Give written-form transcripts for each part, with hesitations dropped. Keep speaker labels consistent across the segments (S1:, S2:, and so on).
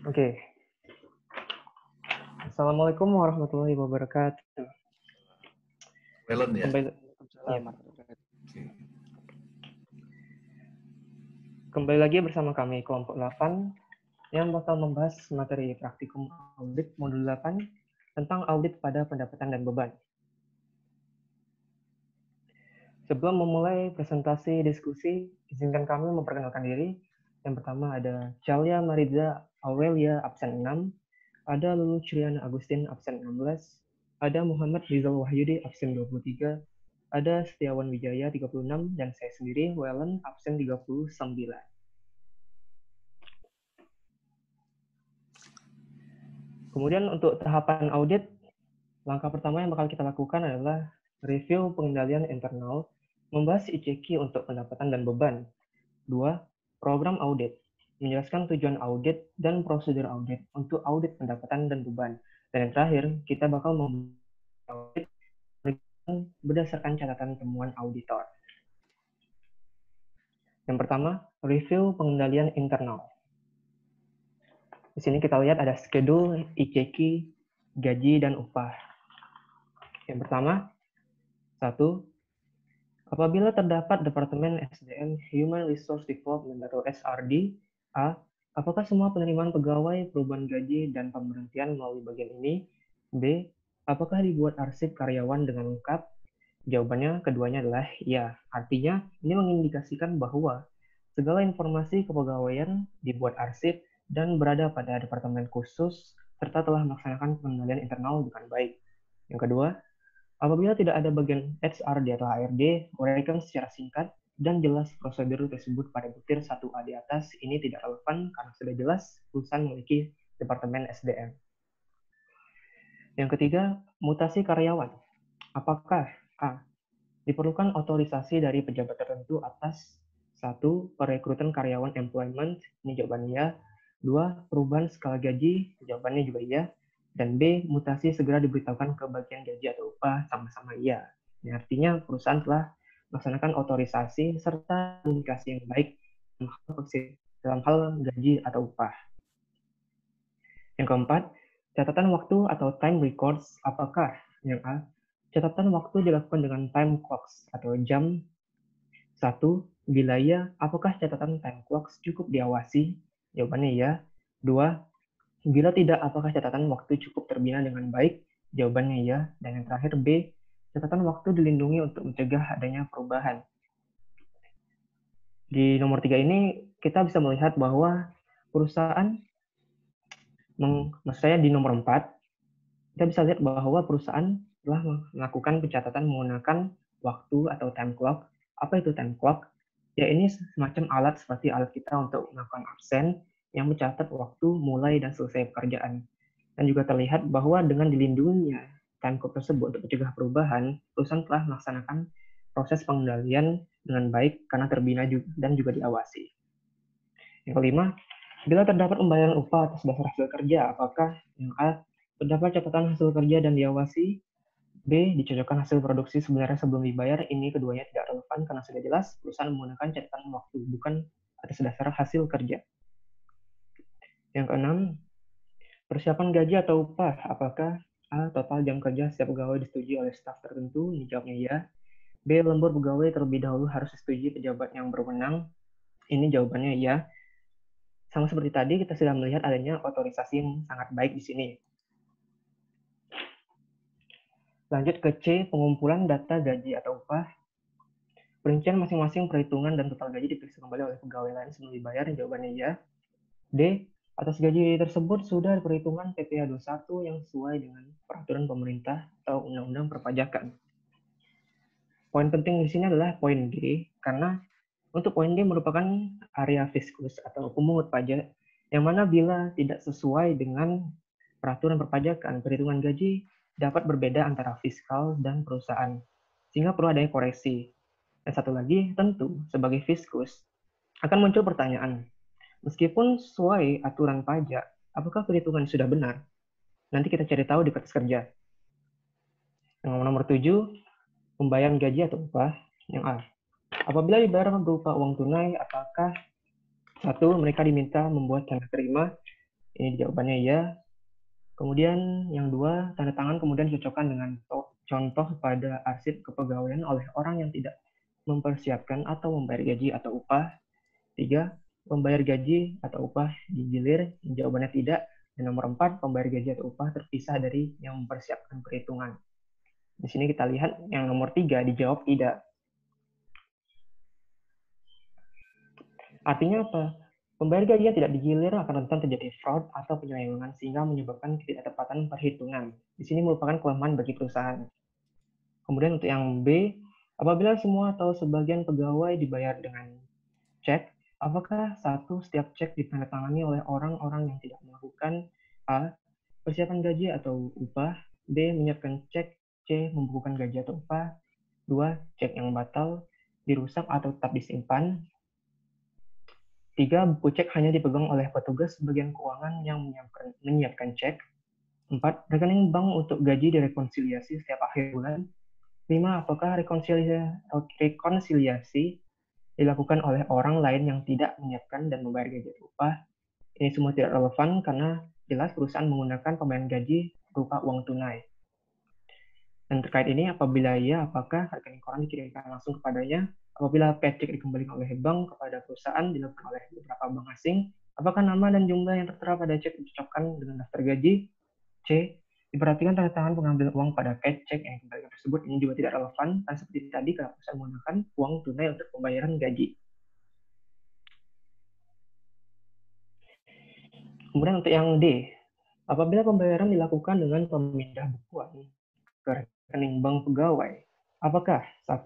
S1: Oke. Assalamualaikum warahmatullahi wabarakatuh.
S2: Wellen ya?
S1: Iya, Pak. Kembali lagi bersama kami kelompok 8 yang bakal membahas materi praktikum audit modul 8 tentang audit pada pendapatan dan beban. Sebelum memulai presentasi diskusi, izinkan kami memperkenalkan diri. Yang pertama ada Calia Mariza Aurelia absen 6, ada Lulu Curiana Agustin absen 16, ada Muhammad Rizal Wahyudi absen 23, ada Setiawan Wijaya 36, dan saya sendiri Wellen absen 39. Kemudian untuk tahapan audit, langkah pertama yang bakal kita lakukan adalah review pengendalian internal, membahas ICQ untuk pendapatan dan beban. 2. Program audit, menjelaskan tujuan audit dan prosedur audit untuk audit pendapatan dan beban. Dan yang terakhir, kita bakal membuat audit berdasarkan catatan temuan auditor. Yang pertama, review pengendalian internal. Di sini kita lihat ada schedule, ICQ, gaji, dan upah. Yang pertama, 1. Apabila terdapat Departemen SDM Human Resource Development atau SRD, A. Apakah semua penerimaan pegawai, perubahan gaji, dan pemberhentian melalui bagian ini? B. Apakah dibuat arsip karyawan dengan lengkap? Jawabannya keduanya adalah ya. Artinya, ini mengindikasikan bahwa segala informasi kepegawaian dibuat arsip dan berada pada departemen khusus, serta telah melaksanakan pengendalian internal dengan baik. Yang kedua, apabila tidak ada bagian HRD atau HRD, uraikan secara singkat dan jelas prosedur tersebut pada butir 1A di atas. Ini tidak relevan karena sudah jelas perusahaan memiliki departemen SDM. Yang ketiga, mutasi karyawan. Apakah A. Diperlukan otorisasi dari pejabat tertentu atas 1. Perekrutan karyawan employment, ini jawabannya ya. 2. Perubahan skala gaji, jawabannya juga iya. Dan B. Mutasi segera diberitahukan ke bagian gaji atau upah, sama-sama iya. Ini artinya perusahaan telah melaksanakan otorisasi serta komunikasi yang baik dalam hal gaji atau upah. Yang keempat, catatan waktu atau time records. Apakah yang A. Catatan waktu dilakukan dengan time clocks atau jam. 1. Bila iya, apakah catatan time clocks cukup diawasi? Jawabannya iya. 2. Bila tidak, apakah catatan waktu cukup terbina dengan baik? Jawabannya iya. Dan yang terakhir B. Catatan waktu dilindungi untuk mencegah adanya perubahan. Di nomor 3 ini, kita bisa melihat bahwa perusahaan, maksud saya di nomor 4, kita bisa lihat bahwa perusahaan telah melakukan pencatatan menggunakan waktu atau time clock. Apa itu time clock? Ya, ini semacam alat seperti alat kita untuk melakukan absen yang mencatat waktu mulai dan selesai pekerjaan. Dan juga terlihat bahwa dengan dilindunginya time clock tersebut untuk mencegah perubahan, perusahaan telah melaksanakan proses pengendalian dengan baik karena terbina dan juga diawasi. Yang kelima, bila terdapat pembayaran upah atas dasar hasil kerja, apakah yang A. Terdapat catatan hasil kerja dan diawasi? B. Dicocokkan hasil produksi sebenarnya sebelum dibayar. Ini keduanya tidak relevan karena sudah jelas perusahaan menggunakan catatan waktu, bukan atas dasar hasil kerja. Yang keenam, persiapan gaji atau upah. Apakah A. Total jam kerja setiap pegawai disetujui oleh staf tertentu? Ini jawabnya ya. B. Lembur pegawai terlebih dahulu harus disetujui pejabat yang berwenang. Ini jawabannya ya. Sama seperti tadi, kita sudah melihat adanya otorisasi yang sangat baik di sini. Lanjut ke C, pengumpulan data gaji atau upah. Perincian masing-masing perhitungan dan total gaji diperiksa kembali oleh pegawai lain sebelum dibayar. Jawabannya ya. D, atas gaji tersebut sudah diperhitungkan PPh 21 yang sesuai dengan peraturan pemerintah atau undang-undang perpajakan. Poin penting di sini adalah poin D, karena untuk poin D merupakan area fiskus atau pemungut pajak, yang mana bila tidak sesuai dengan peraturan perpajakan, perhitungan gaji dapat berbeda antara fiskal dan perusahaan, sehingga perlu adanya koreksi. Dan satu lagi, tentu sebagai fiskus akan muncul pertanyaan, meskipun sesuai aturan pajak, apakah perhitungan sudah benar? Nanti kita cari tahu di kertas kerja. Yang nomor 7, pembayaran gaji atau upah. Yang A, apabila dibayar berupa uang tunai, apakah 1. Mereka diminta membuat tanda terima. Ini jawabannya ya. Kemudian yang 2, tanda tangan kemudian dicocokkan dengan contoh pada arsip kepegawaian oleh orang yang tidak mempersiapkan atau membayar gaji atau upah. 3, membayar gaji atau upah digilir, jawabannya tidak. Dan nomor 4, pembayar gaji atau upah terpisah dari yang mempersiapkan perhitungan. Di sini kita lihat yang nomor 3 dijawab tidak. Artinya apa? Pembayar gaji yang tidak digilir akan rentan terjadi fraud atau penyelewengan sehingga menyebabkan ketidaktepatan perhitungan. Di sini merupakan kelemahan bagi perusahaan. Kemudian untuk yang B, apabila semua atau sebagian pegawai dibayar dengan cek, apakah setiap cek ditandatangani oleh orang-orang yang tidak melakukan A, persiapan gaji atau upah, B, menyiapkan cek, C, membukukan gaji atau upah, 2, cek yang batal, dirusak atau tetap disimpan, 3, buku cek hanya dipegang oleh petugas bagian keuangan yang menyiapkan cek, 4, rekening bank untuk gaji direkonsiliasi setiap akhir bulan, 5, apakah rekonsiliasi dilakukan oleh orang lain yang tidak menyiapkan dan membayar gaji atau upah. Ini semua tidak relevan karena jelas perusahaan menggunakan pembayaran gaji berupa uang tunai. Dan terkait ini, apabila ya, apakah rekening koran dikirimkan langsung kepadanya? Apabila paycheck dikembalikan oleh bank kepada perusahaan dilakukan oleh beberapa bank asing, apakah nama dan jumlah yang tertera pada cek dicocokkan dengan daftar gaji? C, diperhatikan tanda tangan pengambil uang pada paycheck yang dikembalikan tersebut. Ini juga tidak relevan, karena seperti tadi, kalau perusahaan menggunakan uang tunai untuk pembayaran gaji. Kemudian untuk yang D, apabila pembayaran dilakukan dengan pemindah bukuan ke rekening bank pegawai, apakah 1,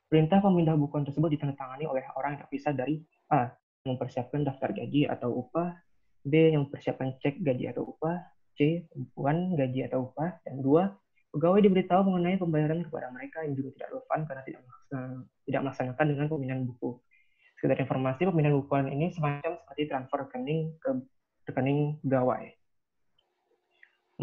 S1: perintah pemindah bukuan tersebut ditandatangani oleh orang yang terpisah dari A, mempersiapkan daftar gaji atau upah, B, yang mempersiapkan cek gaji atau upah, C, pembukuan gaji atau upah, dan 2, pegawai diberitahu mengenai pembayaran kepada mereka yang juga tidak relevan karena tidak melaksanakan dengan pemindahan buku. Sekedar informasi, pemindahan bukuan ini semacam seperti transfer rekening ke rekening pegawai.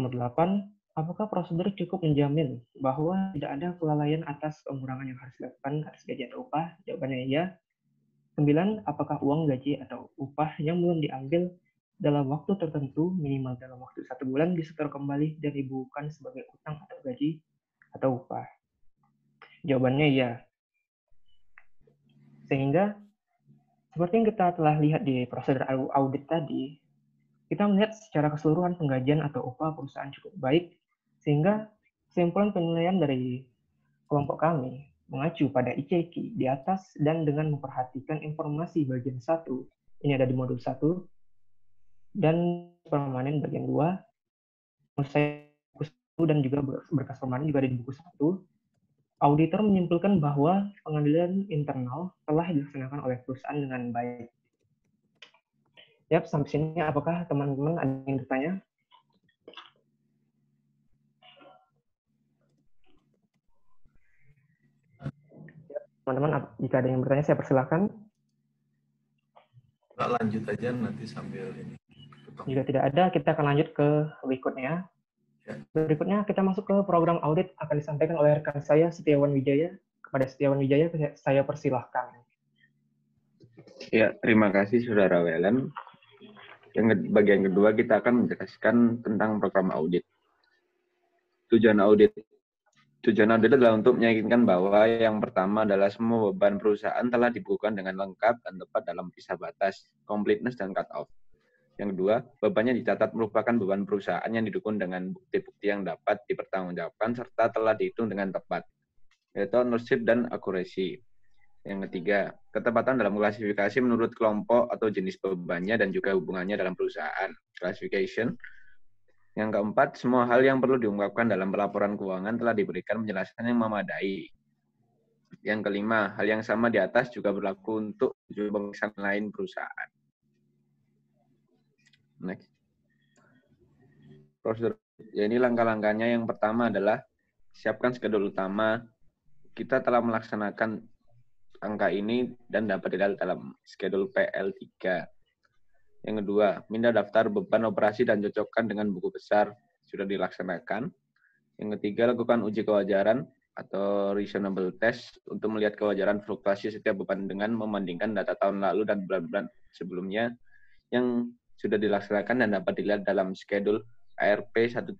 S1: Nomor 8, apakah prosedur cukup menjamin bahwa tidak ada kelalaian atas pengurangan yang harus dilakukan atas gaji atau upah? Jawabannya ya. 9, apakah uang gaji atau upah yang belum diambil dalam waktu tertentu, minimal dalam waktu 1 bulan, disetor kembali dan dibukukan sebagai utang atau gaji atau upah? Jawabannya ya. Sehingga, seperti yang kita telah lihat di prosedur audit tadi, kita melihat secara keseluruhan penggajian atau upah perusahaan cukup baik, sehingga kesimpulan penilaian dari kelompok kami mengacu pada ICQ di atas dan dengan memperhatikan informasi bagian 1, ini ada di modul 1, dan permanen bagian 2, menurut saya buku 1 dan juga berkas permanen juga ada di buku 1, auditor menyimpulkan bahwa pengendalian internal telah dilaksanakan oleh perusahaan dengan baik. Yap, sampai sini apakah teman-teman ada yang bertanya? Teman-teman, jika ada yang bertanya, saya persilahkan.
S2: Nggak, lanjut aja nanti sambil ini.
S1: Jika tidak ada, kita akan lanjut ke berikutnya.
S2: Ya.
S1: Berikutnya kita masuk ke program audit akan disampaikan oleh rekan saya Setiawan Wijaya. Kepada Setiawan Wijaya saya persilahkan.
S3: Ya, terima kasih Saudara Wellen. Yang bagian kedua kita akan menjelaskan tentang program audit. Tujuan audit adalah untuk meyakinkan bahwa yang pertama adalah semua beban perusahaan telah dibukukan dengan lengkap dan tepat dalam pisah batas, completeness, dan cut-off. Yang kedua, bebannya dicatat merupakan beban perusahaan yang didukung dengan bukti-bukti yang dapat dipertanggungjawabkan serta telah dihitung dengan tepat, yaitu ownership dan accuracy. Yang ketiga, ketepatan dalam klasifikasi menurut kelompok atau jenis bebannya dan juga hubungannya dalam perusahaan, classification. Yang keempat, semua hal yang perlu diungkapkan dalam pelaporan keuangan telah diberikan penjelasan yang memadai. Yang kelima, hal yang sama di atas juga berlaku untuk pemeriksaan lain perusahaan. Next. Prosedur. Ya, ini langkah-langkahnya. Yang pertama adalah siapkan skedul utama. Kita telah melaksanakan angka ini dan dapat dilihat dalam skedul PL3. Yang kedua, minta daftar beban operasi dan cocokkan dengan buku besar, sudah dilaksanakan. Yang ketiga, lakukan uji kewajaran atau reasonable test untuk melihat kewajaran fluktuasi setiap beban dengan membandingkan data tahun lalu dan bulan-bulan sebelumnya. Yang sudah dilaksanakan dan dapat dilihat dalam schedule ARP 1.3.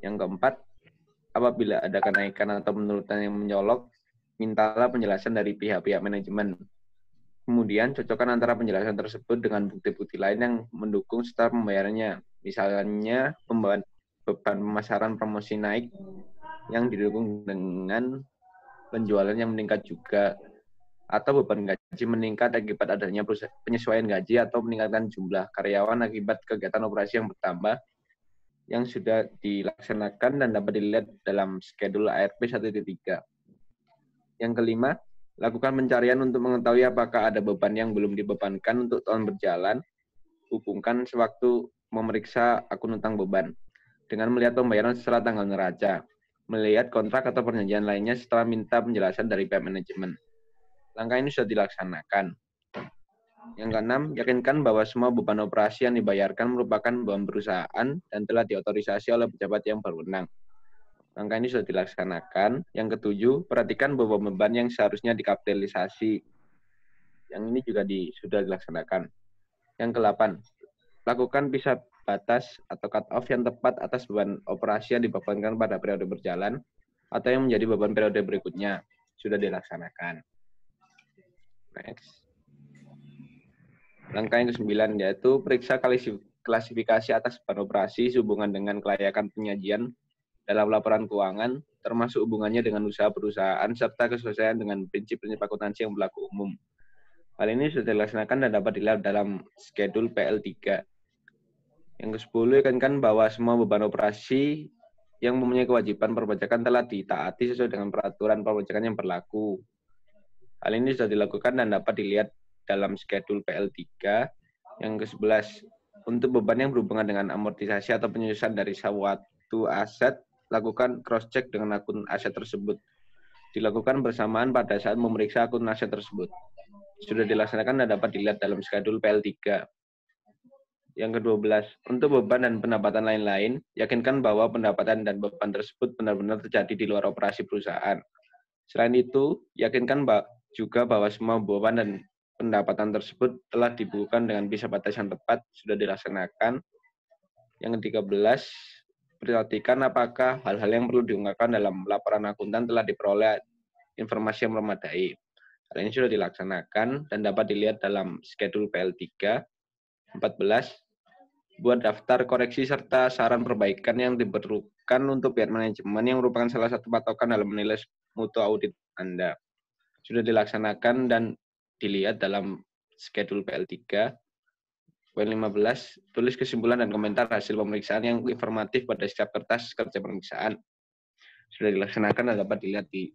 S3: Yang keempat, apabila ada kenaikan atau penurunan yang mencolok, mintalah penjelasan dari pihak-pihak manajemen. Kemudian, cocokkan antara penjelasan tersebut dengan bukti-bukti lain yang mendukung serta pembayarannya. Misalnya, beban pemasaran promosi naik yang didukung dengan penjualan yang meningkat juga, atau beban gaji meningkat akibat adanya penyesuaian gaji atau peningkatan jumlah karyawan akibat kegiatan operasi yang bertambah yang sudah dilaksanakan dan dapat dilihat dalam schedule ARP 1.3. Yang kelima, lakukan pencarian untuk mengetahui apakah ada beban yang belum dibebankan untuk tahun berjalan. Hubungkan sewaktu memeriksa akun utang beban dengan melihat pembayaran setelah tanggal neraca, melihat kontrak atau perjanjian lainnya setelah minta penjelasan dari pihak manajemen. Langkah ini sudah dilaksanakan. Yang keenam, yakinkan bahwa semua beban operasi yang dibayarkan merupakan beban perusahaan dan telah diotorisasi oleh pejabat yang berwenang. Langkah ini sudah dilaksanakan. Yang ketujuh, perhatikan beban yang seharusnya dikapitalisasi. Yang ini juga sudah dilaksanakan. Yang ke-8, lakukan pisah batas atau cut-off yang tepat atas beban operasi yang dibebankan pada periode berjalan atau yang menjadi beban periode berikutnya. Sudah dilaksanakan. Next. Langkah yang ke-9 yaitu periksa klasifikasi atas beban operasi sehubungan dengan kelayakan penyajian dalam laporan keuangan, termasuk hubungannya dengan usaha perusahaan, serta kesesuaian dengan prinsip-prinsip akuntansi yang berlaku umum. Hal ini sudah dilaksanakan dan dapat dilihat dalam schedule PL3. Yang ke-10, yakinkan bahwa semua beban operasi yang mempunyai kewajiban perpajakan telah ditaati sesuai dengan peraturan perpajakan yang berlaku. Hal ini sudah dilakukan dan dapat dilihat dalam schedule PL3. Yang ke-11, untuk beban yang berhubungan dengan amortisasi atau penyusunan dari suatu aset, lakukan cross-check dengan akun aset tersebut. Dilakukan bersamaan pada saat memeriksa akun aset tersebut. Sudah dilaksanakan dan dapat dilihat dalam schedule PL3. Yang ke-12, untuk beban dan pendapatan lain-lain, yakinkan bahwa pendapatan dan beban tersebut benar-benar terjadi di luar operasi perusahaan. Selain itu, yakinkan juga bahwa semua beban dan pendapatan tersebut telah dibukukan dengan pisah batas yang tepat, sudah dilaksanakan. Yang ke-13, perhatikan apakah hal-hal yang perlu diungkapkan dalam laporan akuntan telah diperoleh informasi yang memadai. Hal ini sudah dilaksanakan dan dapat dilihat dalam schedule PL3. 14, buat daftar koreksi serta saran perbaikan yang diperlukan untuk pihak manajemen yang merupakan salah satu patokan dalam menilai mutu audit Anda. Sudah dilaksanakan dan dilihat dalam schedule PL3. Poin 15, tulis kesimpulan dan komentar hasil pemeriksaan yang informatif pada setiap kertas kerja pemeriksaan. Sudah dilaksanakan dan dapat dilihat di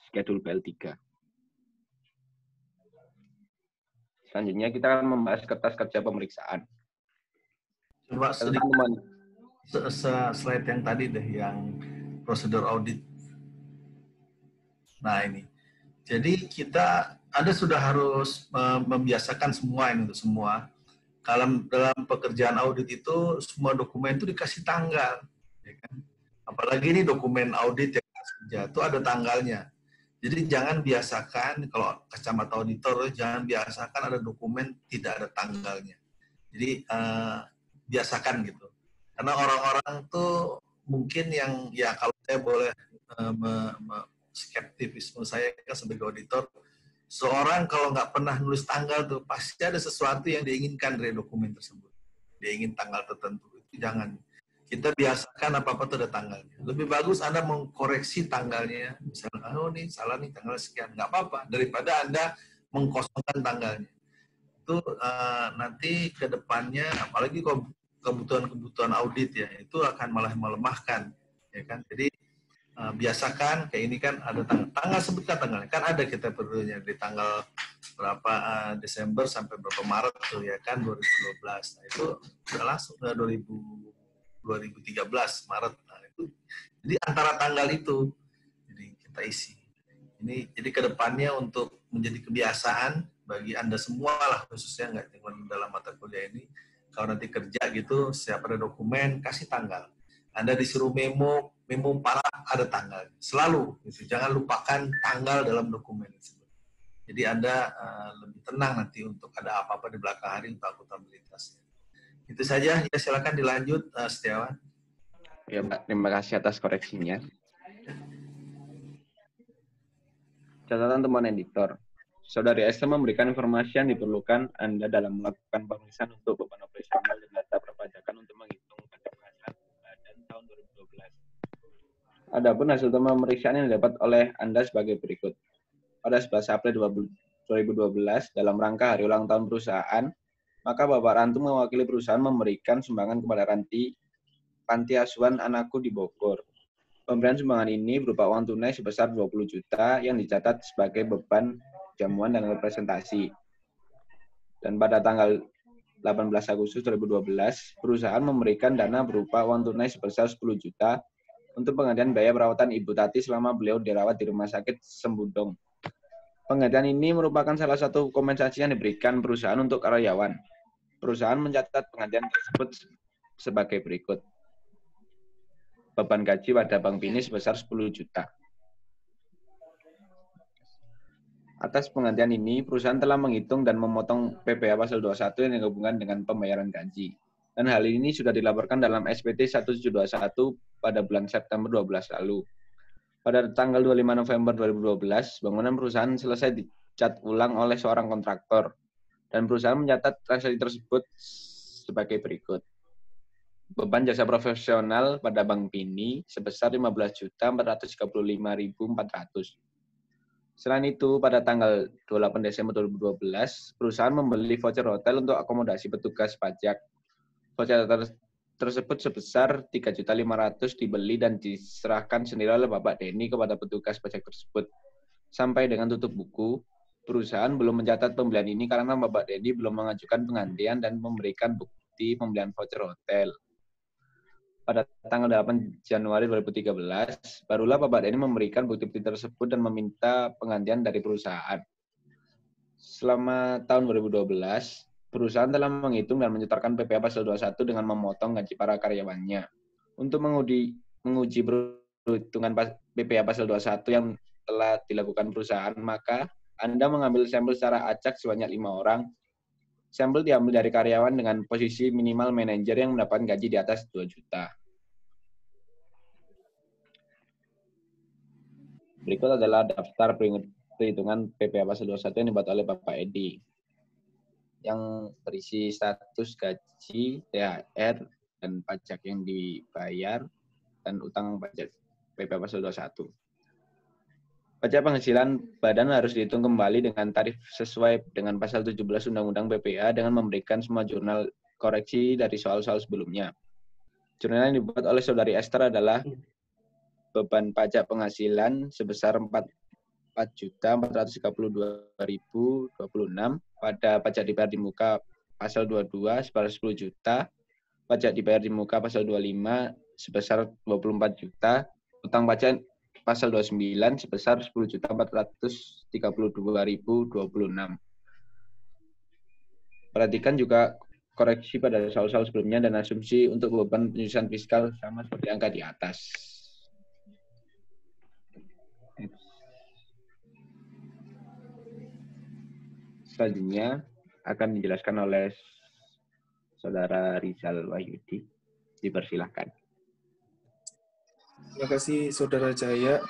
S3: schedule PL3. Selanjutnya kita akan membahas kertas kerja pemeriksaan.
S2: Coba sedikit slide yang tadi deh, yang prosedur audit. Nah ini. Jadi Anda sudah harus membiasakan semua ini untuk semua. Dalam pekerjaan audit itu semua dokumen itu dikasih tanggal, ya kan? Apalagi ini dokumen audit yang kerja itu ada tanggalnya. Jadi jangan biasakan kalau kacamata auditor, jangan biasakan ada dokumen tidak ada tanggalnya. Jadi biasakan gitu. Karena orang-orang tuh mungkin yang ya kalau saya boleh skeptisisme saya kan sebagai auditor, seorang kalau nggak pernah nulis tanggal tuh pasti ada sesuatu yang diinginkan dari dokumen tersebut. Dia ingin tanggal tertentu. Itu jangan. Kita biasakan apa-apa tuh ada tanggalnya. Lebih bagus Anda mengkoreksi tanggalnya. Misalnya, oh nih salah nih tanggal sekian. Nggak apa-apa. Daripada Anda mengkosongkan tanggalnya. Itu nanti ke depannya, apalagi kebutuhan-kebutuhan audit ya, itu akan malah melemahkan. Ya kan? Jadi biasakan kayak ini kan ada tanggal sebutkan tanggalnya kan ada kita perlunya di tanggal berapa Desember sampai berapa Maret tuh ya kan 2012. Nah itu udah langsung ke 2013 Maret. Nah itu jadi antara tanggal itu jadi kita isi. Ini jadi kedepannya untuk menjadi kebiasaan bagi Anda semua lah, khususnya nggak cuma dalam mata kuliah ini. Kalau nanti kerja gitu, setiap ada dokumen kasih tanggal. Anda disuruh memo parah ada tanggal. Selalu, gitu. Jangan lupakan tanggal dalam dokumen tersebut. Jadi Anda lebih tenang nanti untuk ada apa-apa di belakang hari untuk akuntabilitas. Itu saja, ya silakan dilanjut Setiawan.
S3: Ya Pak, terima kasih atas koreksinya. Catatan teman editor. Saudari Esther memberikan informasi yang diperlukan Anda dalam melakukan pemeriksaan untuk beban operasional dan data perpajakan untuk menghitung pajak penghasilan badan tahun 2012. Adapun hasil pemeriksaan yang didapat oleh Anda sebagai berikut. Pada 11 April 2012, dalam rangka hari ulang tahun perusahaan, maka Bapak Rantu mewakili perusahaan memberikan sumbangan kepada Panti Asuhan Anakku di Bogor. Pemberian sumbangan ini berupa uang tunai sebesar 20 juta yang dicatat sebagai beban jamuan dan representasi. Dan pada tanggal 18 Agustus 2012, perusahaan memberikan dana berupa uang tunai sebesar 10 juta untuk penggantian biaya perawatan Ibu Tati selama beliau dirawat di Rumah Sakit Sembudong. Penggantian ini merupakan salah satu kompensasi yang diberikan perusahaan untuk karyawan. Perusahaan mencatat penggantian tersebut sebagai berikut. Beban gaji pada Bank Bini sebesar 10 juta. Atas penggantian ini, perusahaan telah menghitung dan memotong PPh pasal 21 yang dihubungkan dengan pembayaran gaji. Dan hal ini sudah dilaporkan dalam SPT 1721 pada bulan September 12 lalu. Pada tanggal 25 November 2012, bangunan perusahaan selesai dicat ulang oleh seorang kontraktor. Dan perusahaan mencatat transaksi tersebut sebagai berikut. Beban jasa profesional pada Bank Bini sebesar 15.435.400. Selain itu, pada tanggal 28 Desember 2012, perusahaan membeli voucher hotel untuk akomodasi petugas pajak. Voucher tersebut sebesar 3.500.000 dibeli dan diserahkan sendiri oleh Bapak Denny kepada petugas pajak tersebut. Sampai dengan tutup buku, perusahaan belum mencatat pembelian ini karena Bapak Denny belum mengajukan penggantian dan memberikan bukti pembelian voucher hotel. Pada tanggal 8 Januari 2013, barulah Bapak Denny memberikan bukti-bukti tersebut dan meminta penggantian dari perusahaan. Selama tahun 2012, perusahaan telah menghitung dan menyetorkan PPh pasal 21 dengan memotong gaji para karyawannya. Untuk menguji perhitungan PPh pasal 21 yang telah dilakukan perusahaan, maka Anda mengambil sampel secara acak sebanyak 5 orang. Sampel diambil dari karyawan dengan posisi minimal manajer yang mendapatkan gaji di atas 2 juta. Berikut adalah daftar perhitungan PPh pasal 21 yang dibuat oleh Bapak Edi. Yang berisi status gaji, THR, dan pajak yang dibayar, dan utang pajak PPh pasal 21. Pajak penghasilan badan harus dihitung kembali dengan tarif sesuai dengan pasal 17 Undang-Undang PPh dengan memberikan semua jurnal koreksi dari soal-soal sebelumnya. Jurnal yang dibuat oleh Saudari Esther adalah beban pajak penghasilan sebesar 4.432.026 pada pajak dibayar di muka pasal 22 sebesar 10 juta, pajak dibayar di muka pasal 25 sebesar 24 juta, utang pajak pasal 29 sebesar 10.432.026. Perhatikan juga koreksi pada soal-soal sebelumnya dan asumsi untuk beban penyusunan fiskal sama seperti angka di atas. Selanjutnya akan dijelaskan oleh Saudara Rizal Wahyudi. Dipersilahkan.
S4: Terima kasih Saudara Jaya.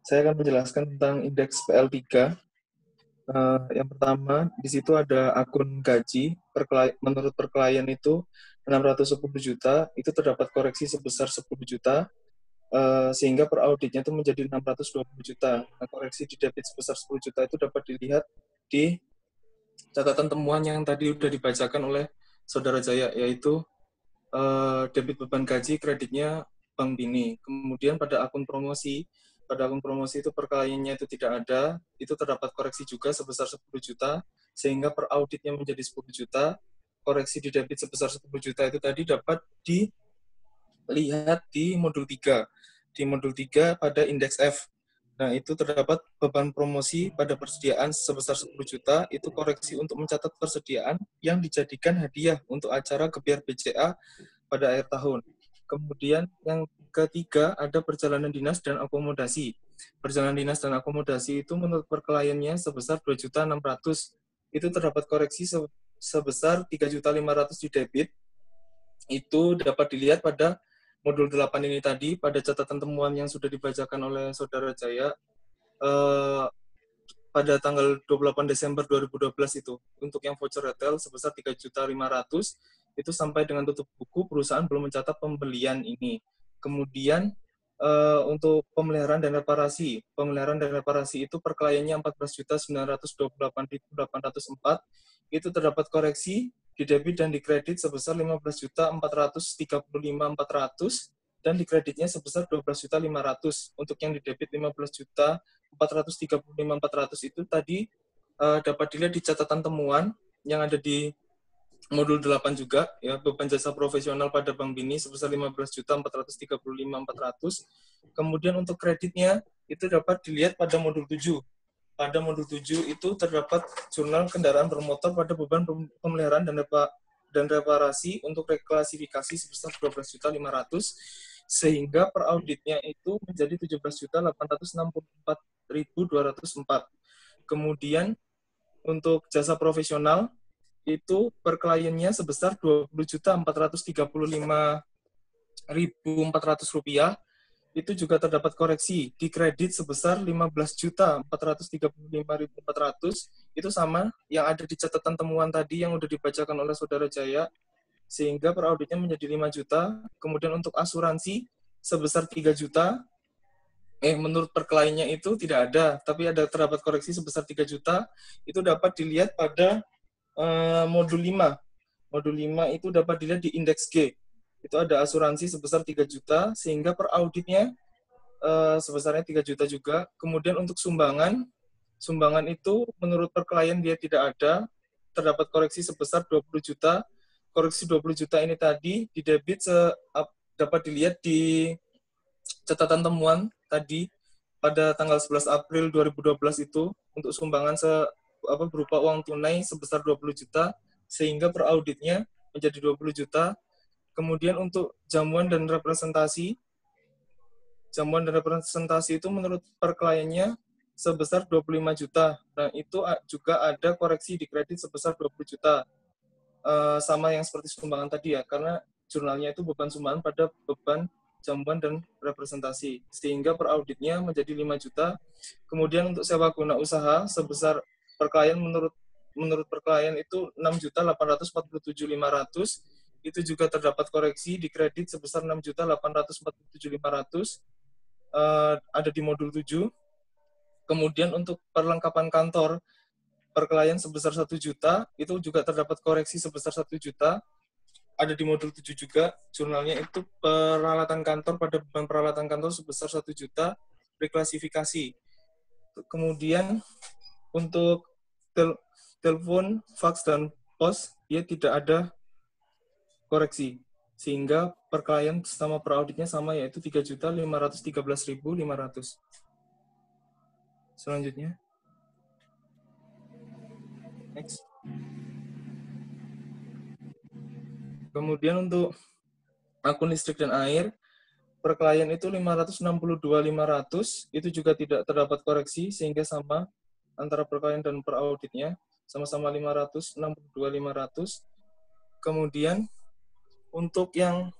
S4: Saya akan menjelaskan tentang indeks PL3. Yang pertama, di situ ada akun gaji. Menurut per klien itu 610 juta, itu terdapat koreksi sebesar 10 juta, sehingga per auditnya itu menjadi 620 juta. Nah, koreksi di debit sebesar 10 juta itu dapat dilihat di catatan temuan yang tadi sudah dibacakan oleh Saudara Jaya, yaitu debit beban gaji kreditnya Bank Bini. Kemudian pada akun promosi itu per kliennya itu tidak ada, itu terdapat koreksi juga sebesar 10 juta, sehingga per auditnya menjadi 10 juta. Koreksi di debit sebesar 10 juta itu tadi dapat dilihat di modul 3. Di modul 3 pada indeks F. Nah, itu terdapat beban promosi pada persediaan sebesar 10 juta, itu koreksi untuk mencatat persediaan yang dijadikan hadiah untuk acara gebiar BCA pada akhir tahun. Kemudian yang ketiga ada perjalanan dinas dan akomodasi. perjalanan dinas dan akomodasi itu menurut per kliennya sebesar 2.600.000. Itu terdapat koreksi sebesar 3.500.000 di debit. Itu dapat dilihat pada modul 8 ini tadi, pada catatan temuan yang sudah dibacakan oleh Saudara Jaya pada tanggal 28 Desember 2012 itu. Untuk yang voucher retail sebesar 3.500.000, itu sampai dengan tutup buku perusahaan belum mencatat pembelian ini. Kemudian untuk pemeliharaan dan reparasi itu per kliennya 14.928.804, itu terdapat koreksi di debit dan di kredit sebesar 15.435.400 dan di kreditnya sebesar 12.500. Untuk yang di debit 15.435.400 itu tadi dapat dilihat di catatan temuan yang ada di modul 8 juga, ya, beban jasa profesional pada Bank Bini sebesar 15.435.400. Kemudian untuk kreditnya itu dapat dilihat pada modul 7. Pada modul 7 itu terdapat jurnal kendaraan bermotor pada beban pemeliharaan dan reparasi untuk reklasifikasi sebesar 12.500, sehingga per auditnya itu menjadi 17.864.204. Kemudian untuk jasa profesional itu per kliennya sebesar 20.435.400 rupiah. Itu juga terdapat koreksi di kredit sebesar 15.435.400. Itu sama yang ada di catatan temuan tadi yang sudah dibacakan oleh Saudara Jaya, sehingga per auditnya menjadi 5 juta. Kemudian untuk asuransi sebesar 3 juta. Menurut per kliennya itu tidak ada, tapi ada terdapat koreksi sebesar 3 juta. Itu dapat dilihat pada modul 5. Modul 5 itu dapat dilihat di indeks G. Itu ada asuransi sebesar 3 juta, sehingga per auditnya sebesarnya 3 juta juga. Kemudian untuk sumbangan itu menurut per klien dia tidak ada, terdapat koreksi sebesar 20 juta. Koreksi 20 juta ini tadi di debit dapat dilihat di catatan temuan tadi pada tanggal 11 April 2012 itu untuk sumbangan berupa uang tunai sebesar 20 juta, sehingga per auditnya menjadi 20 juta. Kemudian untuk jamuan dan representasi itu menurut per kliennya sebesar 25 juta. Nah, itu juga ada koreksi di kredit sebesar 20 juta. Sama yang seperti sumbangan tadi ya, karena jurnalnya itu beban sumbangan pada beban jamuan dan representasi, sehingga per auditnya menjadi 5 juta. Kemudian untuk sewa guna usaha sebesar per klien menurut per klien itu 6.847.500. Itu juga terdapat koreksi di kredit sebesar 6.847.500. Ada di modul 7. Kemudian untuk perlengkapan kantor per klien sebesar 1 juta, itu juga terdapat koreksi sebesar 1 juta. Ada di modul 7 juga, jurnalnya itu peralatan kantor pada beban peralatan kantor sebesar 1 juta, reklasifikasi. Kemudian untuk telepon, fax, dan pos, dia tidak ada koreksi. Sehingga per klien sama per auditnya sama, yaitu 3.513.500. Selanjutnya. Next. Kemudian untuk akun listrik dan air, per klien itu 562.500, itu juga tidak terdapat koreksi, sehingga sama antara per klien dan per auditnya, sama-sama 562.500. Kemudian untuk yang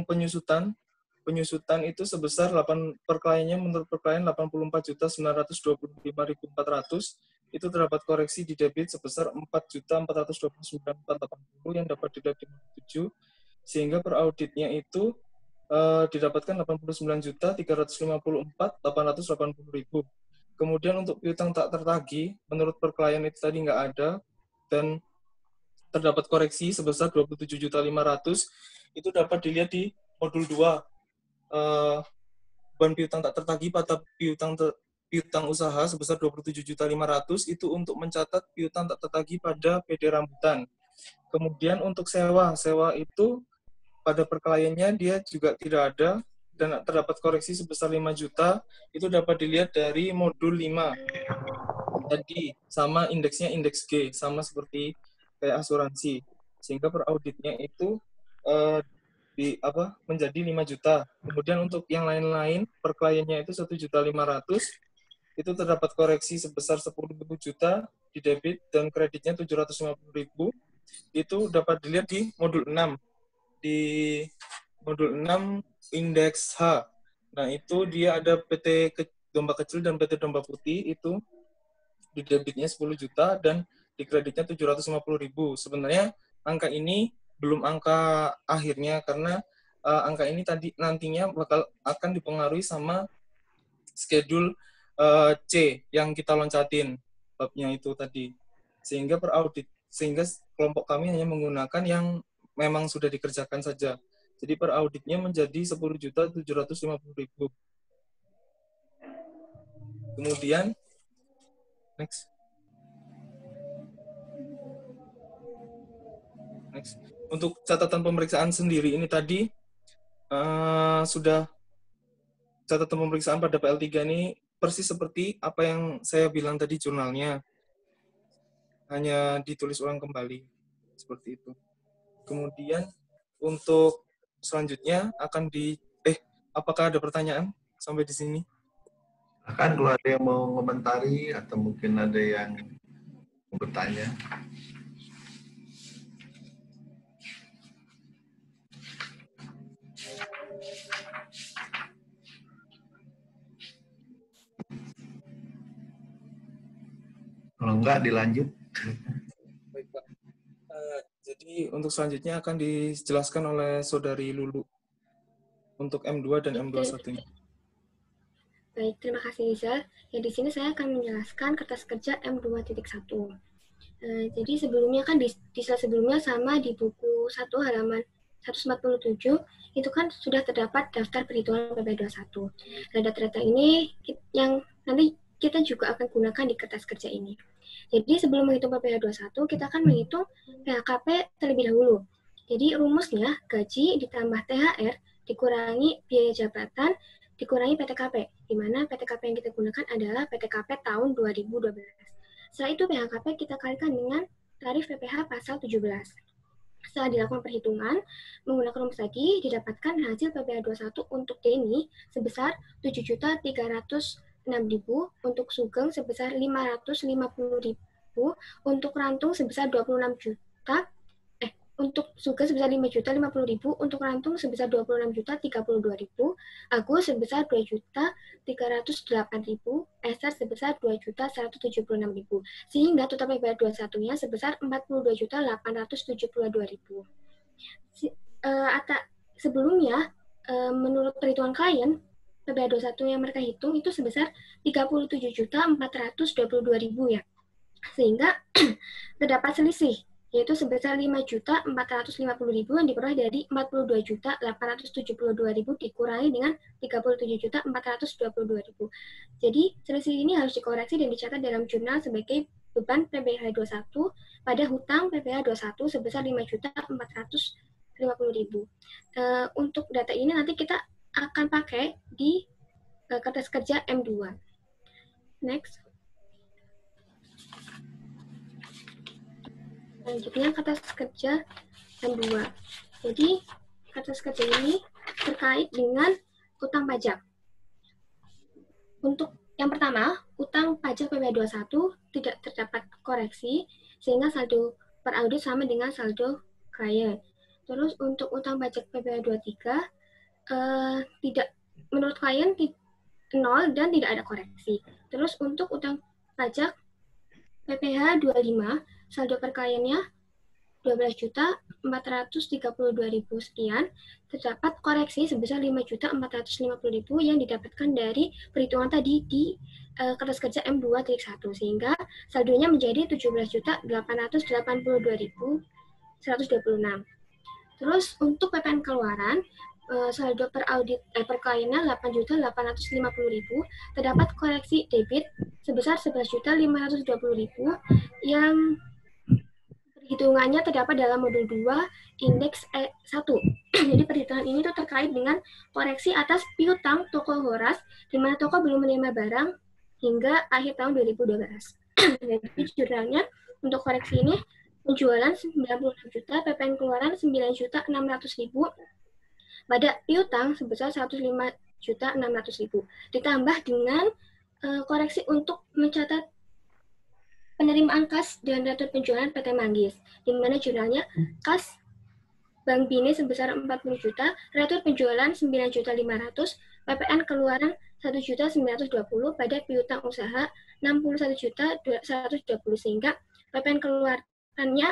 S4: penyusutan itu sebesar 8 per kliennya menurut per klien 84.925.400. Itu terdapat koreksi di debit sebesar 4.429.480 yang dapat dilihat di 7, sehingga per auditnya itu didapatkan 89.354.880.000. Kemudian untuk piutang tak tertagih menurut per klien itu tadi nggak ada, dan terdapat koreksi sebesar 27.500. Itu dapat dilihat di modul 2. Beban piutang tak tertagih pada piutang usaha sebesar 27.500 itu untuk mencatat piutang tak tertagih pada PD Rambutan. Kemudian untuk sewa itu pada per kliennya dia juga tidak ada, dan terdapat koreksi sebesar 5 juta. Itu dapat dilihat dari modul 5 tadi, sama indeksnya indeks G, sama seperti kayak asuransi. sehingga per auditnya itu menjadi 5 juta. Kemudian untuk yang lain-lain per kliennya itu 1.500.000, itu terdapat koreksi sebesar 10 juta di debit dan kreditnya 750.000. Itu dapat dilihat di modul 6. Di modul 6 indeks H. Nah, itu dia ada PT Domba Kecil dan PT Domba Putih, itu di debitnya 10 juta dan di kreditnya 750.000. Sebenarnya angka ini belum angka akhirnya, karena angka ini nantinya akan dipengaruhi sama schedule C yang kita loncatin babnya itu tadi. Sehingga kelompok kami hanya menggunakan yang memang sudah dikerjakan saja. Jadi per auditnya menjadi 10.750.000. Kemudian next. Untuk catatan pemeriksaan sendiri ini tadi sudah catatan pemeriksaan pada PL3 ini persis seperti apa yang saya bilang tadi jurnalnya. Hanya ditulis ulang kembali seperti itu. Kemudian untuk selanjutnya akan apakah ada pertanyaan sampai di sini?
S2: Akan kalau ada yang mau komentari atau mungkin ada yang mau bertanya. Kalau enggak dilanjut.
S4: Baik, Pak. Jadi untuk selanjutnya akan dijelaskan oleh Saudari Lulu untuk M2 dan M21-nya.
S5: Baik, terima kasih Rizal. Ya, di sini saya akan menjelaskan kertas kerja M2.1. Jadi sebelumnya kan di slide sebelumnya sama di buku 1 halaman 147 itu kan sudah terdapat daftar perhitungan PPh21. Nah, data-data ini yang nanti kita juga akan gunakan di kertas kerja ini. Jadi sebelum menghitung PPh21 kita akan menghitung PHKP terlebih dahulu. Jadi rumusnya gaji ditambah THR dikurangi biaya jabatan dikurangi PTKP, di mana PTKP yang kita gunakan adalah PTKP tahun 2012. Setelah itu PHKP kita kalikan dengan tarif PPh pasal 17. Setelah dilakukan perhitungan, menggunakan rumus tadi, didapatkan hasil PPh21 untuk DNI sebesar 7.306.000, untuk Sugeng sebesar 550.000, untuk Rantung sebesar 26 juta, untuk Sugeng sebesar 5.050.000, untuk Rantung sebesar 26.032.000, Agus sebesar 2.308.000, Esther sebesar 2.176.000, sehingga total PPh21-nya sebesar 42.872.000. Sebelumnya, menurut perhitungan klien, PPh21 yang mereka hitung itu sebesar 37.422.000 ya, sehingga terdapat selisih, yaitu sebesar 5.450.000 yang diperoleh dari 42.872.000 dikurangi dengan 37.422.000. Jadi, selisih ini harus dikoreksi dan dicatat dalam jurnal sebagai beban PPh21 pada hutang PPh21 sebesar 5.450.000. Untuk data ini nanti kita akan pakai di kertas kerja M2. Next. Selanjutnya kertas kerja M2. Jadi kertas kerja ini terkait dengan utang pajak. Untuk yang pertama, utang pajak PPh21 tidak terdapat koreksi sehingga saldo per audit sama dengan saldo klien. Terus untuk utang pajak PPh23 tidak, menurut klien 0 dan tidak ada koreksi. Terus untuk utang pajak PPh25 saldo per kliennya 12.432.000 sekian, terdapat koreksi sebesar 5.450.000 yang didapatkan dari perhitungan tadi di kertas kerja M2.1, sehingga saldonya menjadi 17.882.126. Terus untuk PPN keluaran, saldo per audit per kliennya 8.850.000, terdapat koreksi debit sebesar 11.520.000 yang perhitungannya terdapat dalam modul 2 indeks E1. Jadi perhitungan ini tuh terkait dengan koreksi atas piutang toko Horas di mana toko belum menerima barang hingga akhir tahun 2012. Jadi jurnalnya untuk koreksi ini penjualan 96 juta, PPN keluaran 9.600.000, pada piutang sebesar 105.600.000. Ditambah dengan koreksi untuk mencatat penerimaan kas dan retur penjualan PT Manggis, di mana jurnalnya kas Bank Bini sebesar 40 juta, retur penjualan 9.500.000, PPN keluaran 1.920.000, pada piutang usaha 61.120.000, sehingga PPN keluarannya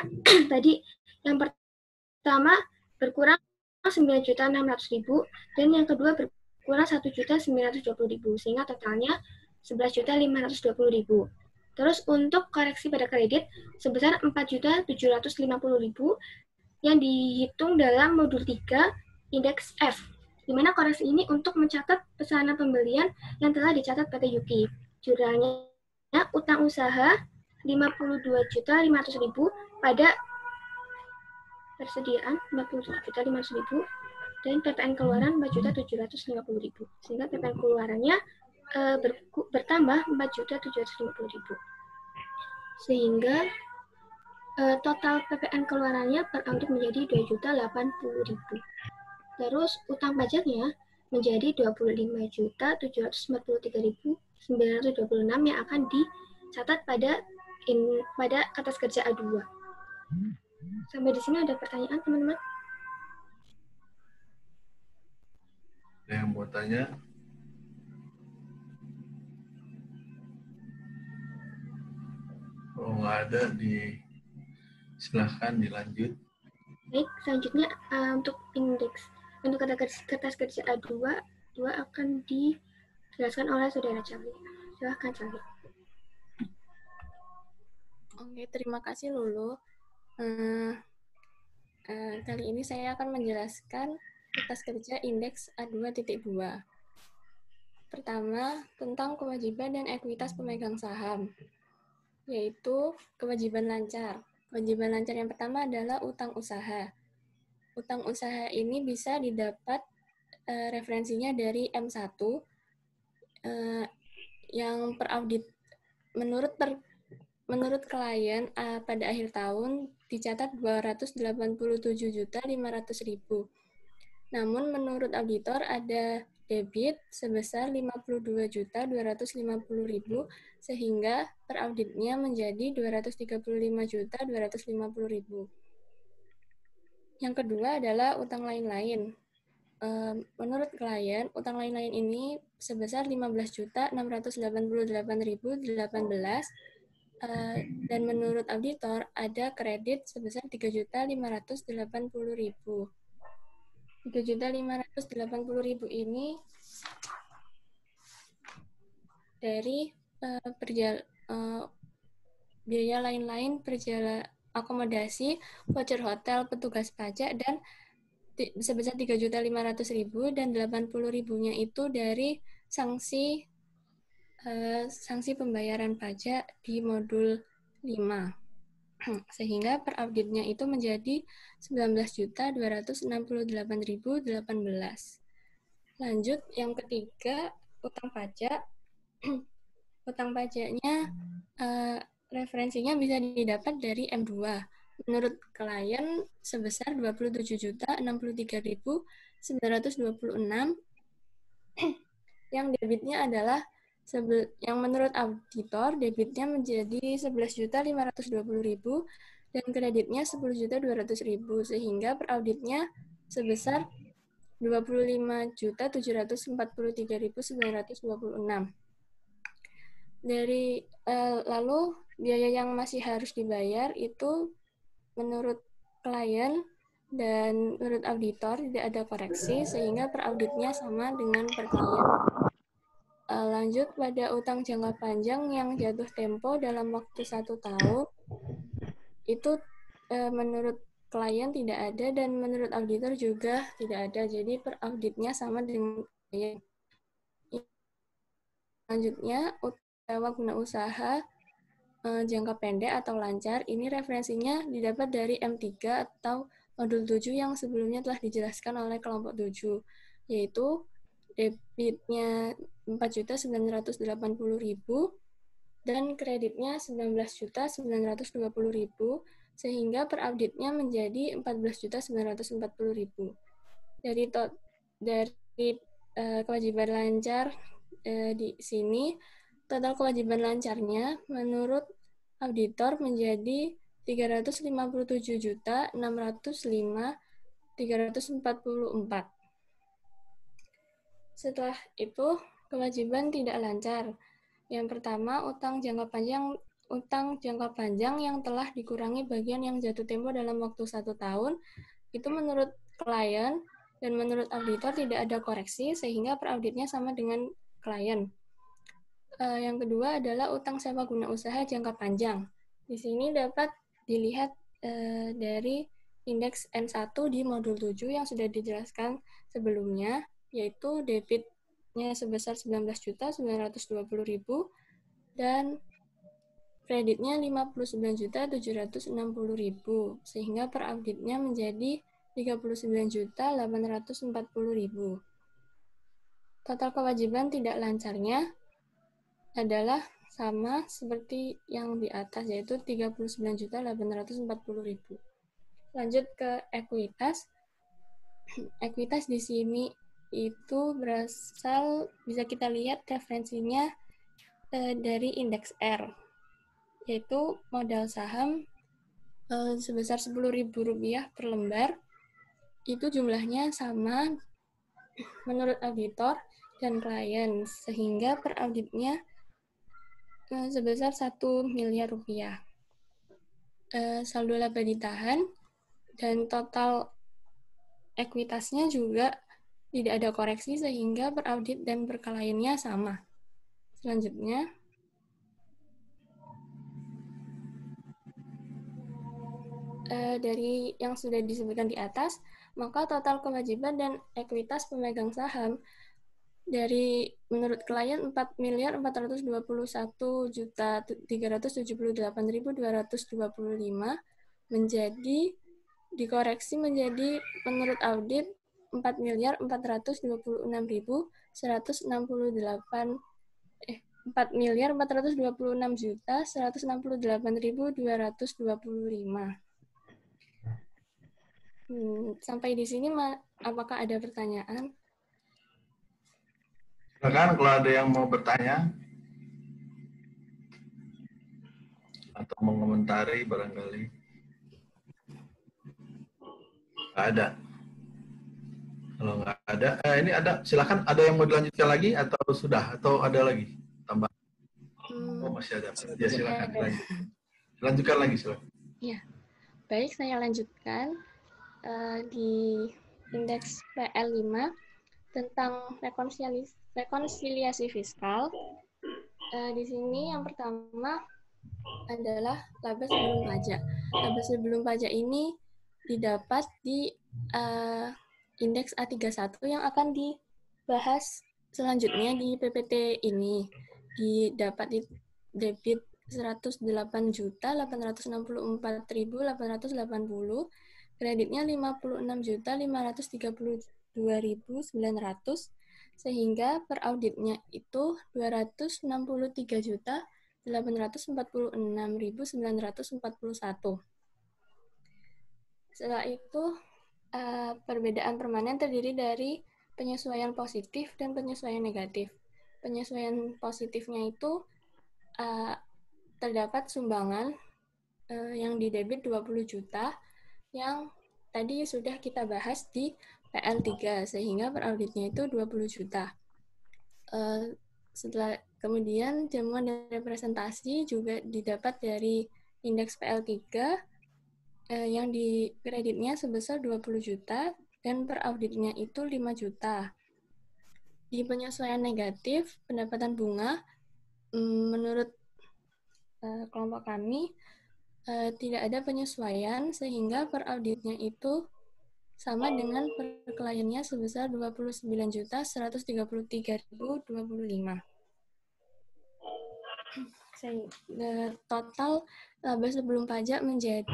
S5: tadi yang pertama berkurang 9.600.000 dan yang kedua berkurang 1.920.000, sehingga totalnya 11.520.000. Terus untuk koreksi pada kredit sebesar 4.750.000 yang dihitung dalam modul 3 indeks F, di mana koreksi ini untuk mencatat pesanan pembelian yang telah dicatat PT Yuki. Jurnalnya utang usaha 52.500.000 pada persediaan 57.500.000 dan PPN keluaran 4.750.000, sehingga PPN keluarannya bertambah 4.750.000, sehingga total PPN keluarannya per audit menjadi 2.080.000. Terus utang pajaknya menjadi 25.743.926 yang akan dicatat pada kertas kerja A2. Sampai di sini ada pertanyaan, teman-teman?
S2: Ada yang mau tanya? Oh, nggak ada, silahkan dilanjut.
S5: Baik, selanjutnya untuk indeks. Untuk kertas kerja A2 akan dijelaskan oleh Saudara Charlie. Silahkan, Charlie.
S6: Oke, terima kasih Lulu. Kali ini saya akan menjelaskan kertas kerja indeks A2.2. Pertama, tentang kewajiban dan ekuitas pemegang saham, yaitu kewajiban lancar. Kewajiban lancar yang pertama adalah utang usaha. Utang usaha ini bisa didapat referensinya dari M1 yang per audit menurut klien pada akhir tahun dicatat 287.500.000. Namun menurut auditor ada debit sebesar 52.250.000 sehingga per auditnya menjadi 235.250.000. Yang kedua adalah utang lain-lain. Menurut klien, utang lain-lain ini sebesar 15.688.018 dan menurut auditor ada kredit sebesar 3.580.000. 3.580.000 ini dari biaya lain-lain, akomodasi, voucher hotel, petugas pajak, dan sebesar 3.500.000 dan 80.000-nya itu dari sanksi pembayaran pajak di modul 5. Sehingga per auditnya itu menjadi 19.268.018. Lanjut, yang ketiga, utang pajak. Utang pajaknya referensinya bisa didapat dari M2. Menurut klien sebesar 27.063.926 yang debitnya adalah yang menurut auditor debitnya menjadi 11.520.000 dan kreditnya 10.200.000 sehingga per auditnya sebesar 25.743.926. Dari lalu biaya yang masih harus dibayar itu menurut klien dan menurut auditor tidak ada koreksi sehingga per auditnya sama dengan per klien. Lanjut pada utang jangka panjang yang jatuh tempo dalam waktu 1 tahun itu menurut klien tidak ada dan menurut auditor juga tidak ada, jadi per auditnya sama dengan klien. Selanjutnya sewa guna usaha jangka pendek atau lancar, ini referensinya didapat dari M3 atau modul 7 yang sebelumnya telah dijelaskan oleh kelompok 7, yaitu debitnya 4.980.000 dan kreditnya 19.920.000 sehingga per auditnya menjadi 14.940.000. Dari kewajiban lancar di sini, total kewajiban lancarnya menurut auditor menjadi 357.605.344. Setelah itu, kewajiban tidak lancar. Yang pertama, utang jangka panjang yang telah dikurangi bagian yang jatuh tempo dalam waktu 1 tahun, itu menurut klien dan menurut auditor tidak ada koreksi, sehingga per auditnya sama dengan klien. Yang kedua adalah utang sewa guna usaha jangka panjang. Di sini dapat dilihat dari indeks N1 di modul 7 yang sudah dijelaskan sebelumnya, yaitu debitnya sebesar 19.920.000 dan kreditnya 59.760.000, sehingga per auditnya menjadi 39.840.000. Total kewajiban tidak lancarnya adalah sama seperti yang di atas, yaitu 39.840.000. Lanjut ke ekuitas. Ekuitas di sini itu berasal, bisa kita lihat referensinya dari indeks R, yaitu modal saham sebesar Rp10.000 per lembar. Itu jumlahnya sama menurut auditor dan klien, sehingga per auditnya sebesar Rp1 miliar. Saldo laba ditahan dan total ekuitasnya juga tidak ada koreksi, sehingga per audit dan per kliennya sama. Selanjutnya, dari yang sudah disebutkan di atas, maka total kewajiban dan ekuitas pemegang saham dari menurut klien 4.421.378.225 menjadi dikoreksi menjadi menurut audit 4.426.165. Sampai di sini, apakah ada pertanyaan?
S2: Silakan kalau ada yang mau bertanya atau mengomentari barangkali. Nggak ada. Kalau nggak ada, ini ada. Silakan, ada yang mau dilanjutkan lagi atau sudah? Atau ada lagi tambah? Oh, masih ada. Ya, silakan. Lanjutkan lagi, silakan.
S6: Ya, baik, saya lanjutkan. Di indeks PL5 tentang rekonsiliasi fiskal. Di sini yang pertama adalah laba sebelum pajak. Laba sebelum pajak ini didapat di indeks A31 yang akan dibahas selanjutnya di PPT ini. Didapat di debit 108.864.880, kreditnya 56.532.900, sehingga per auditnya itu 263.846.941. Setelah itu, perbedaan permanen terdiri dari penyesuaian positif dan penyesuaian negatif. Penyesuaian positifnya itu terdapat sumbangan yang didebit 20 juta yang tadi sudah kita bahas di PL3, sehingga per auditnya itu 20 juta. Setelah kemudian jamuan dan representasi juga didapat dari indeks PL3 yang di kreditnya sebesar 20 juta dan per auditnya itu 5 juta. Di penyesuaian negatif, pendapatan bunga menurut kelompok kami tidak ada penyesuaian, sehingga per auditnya itu sama dengan per kliennya sebesar 29.133.025. Total laba sebelum pajak menjadi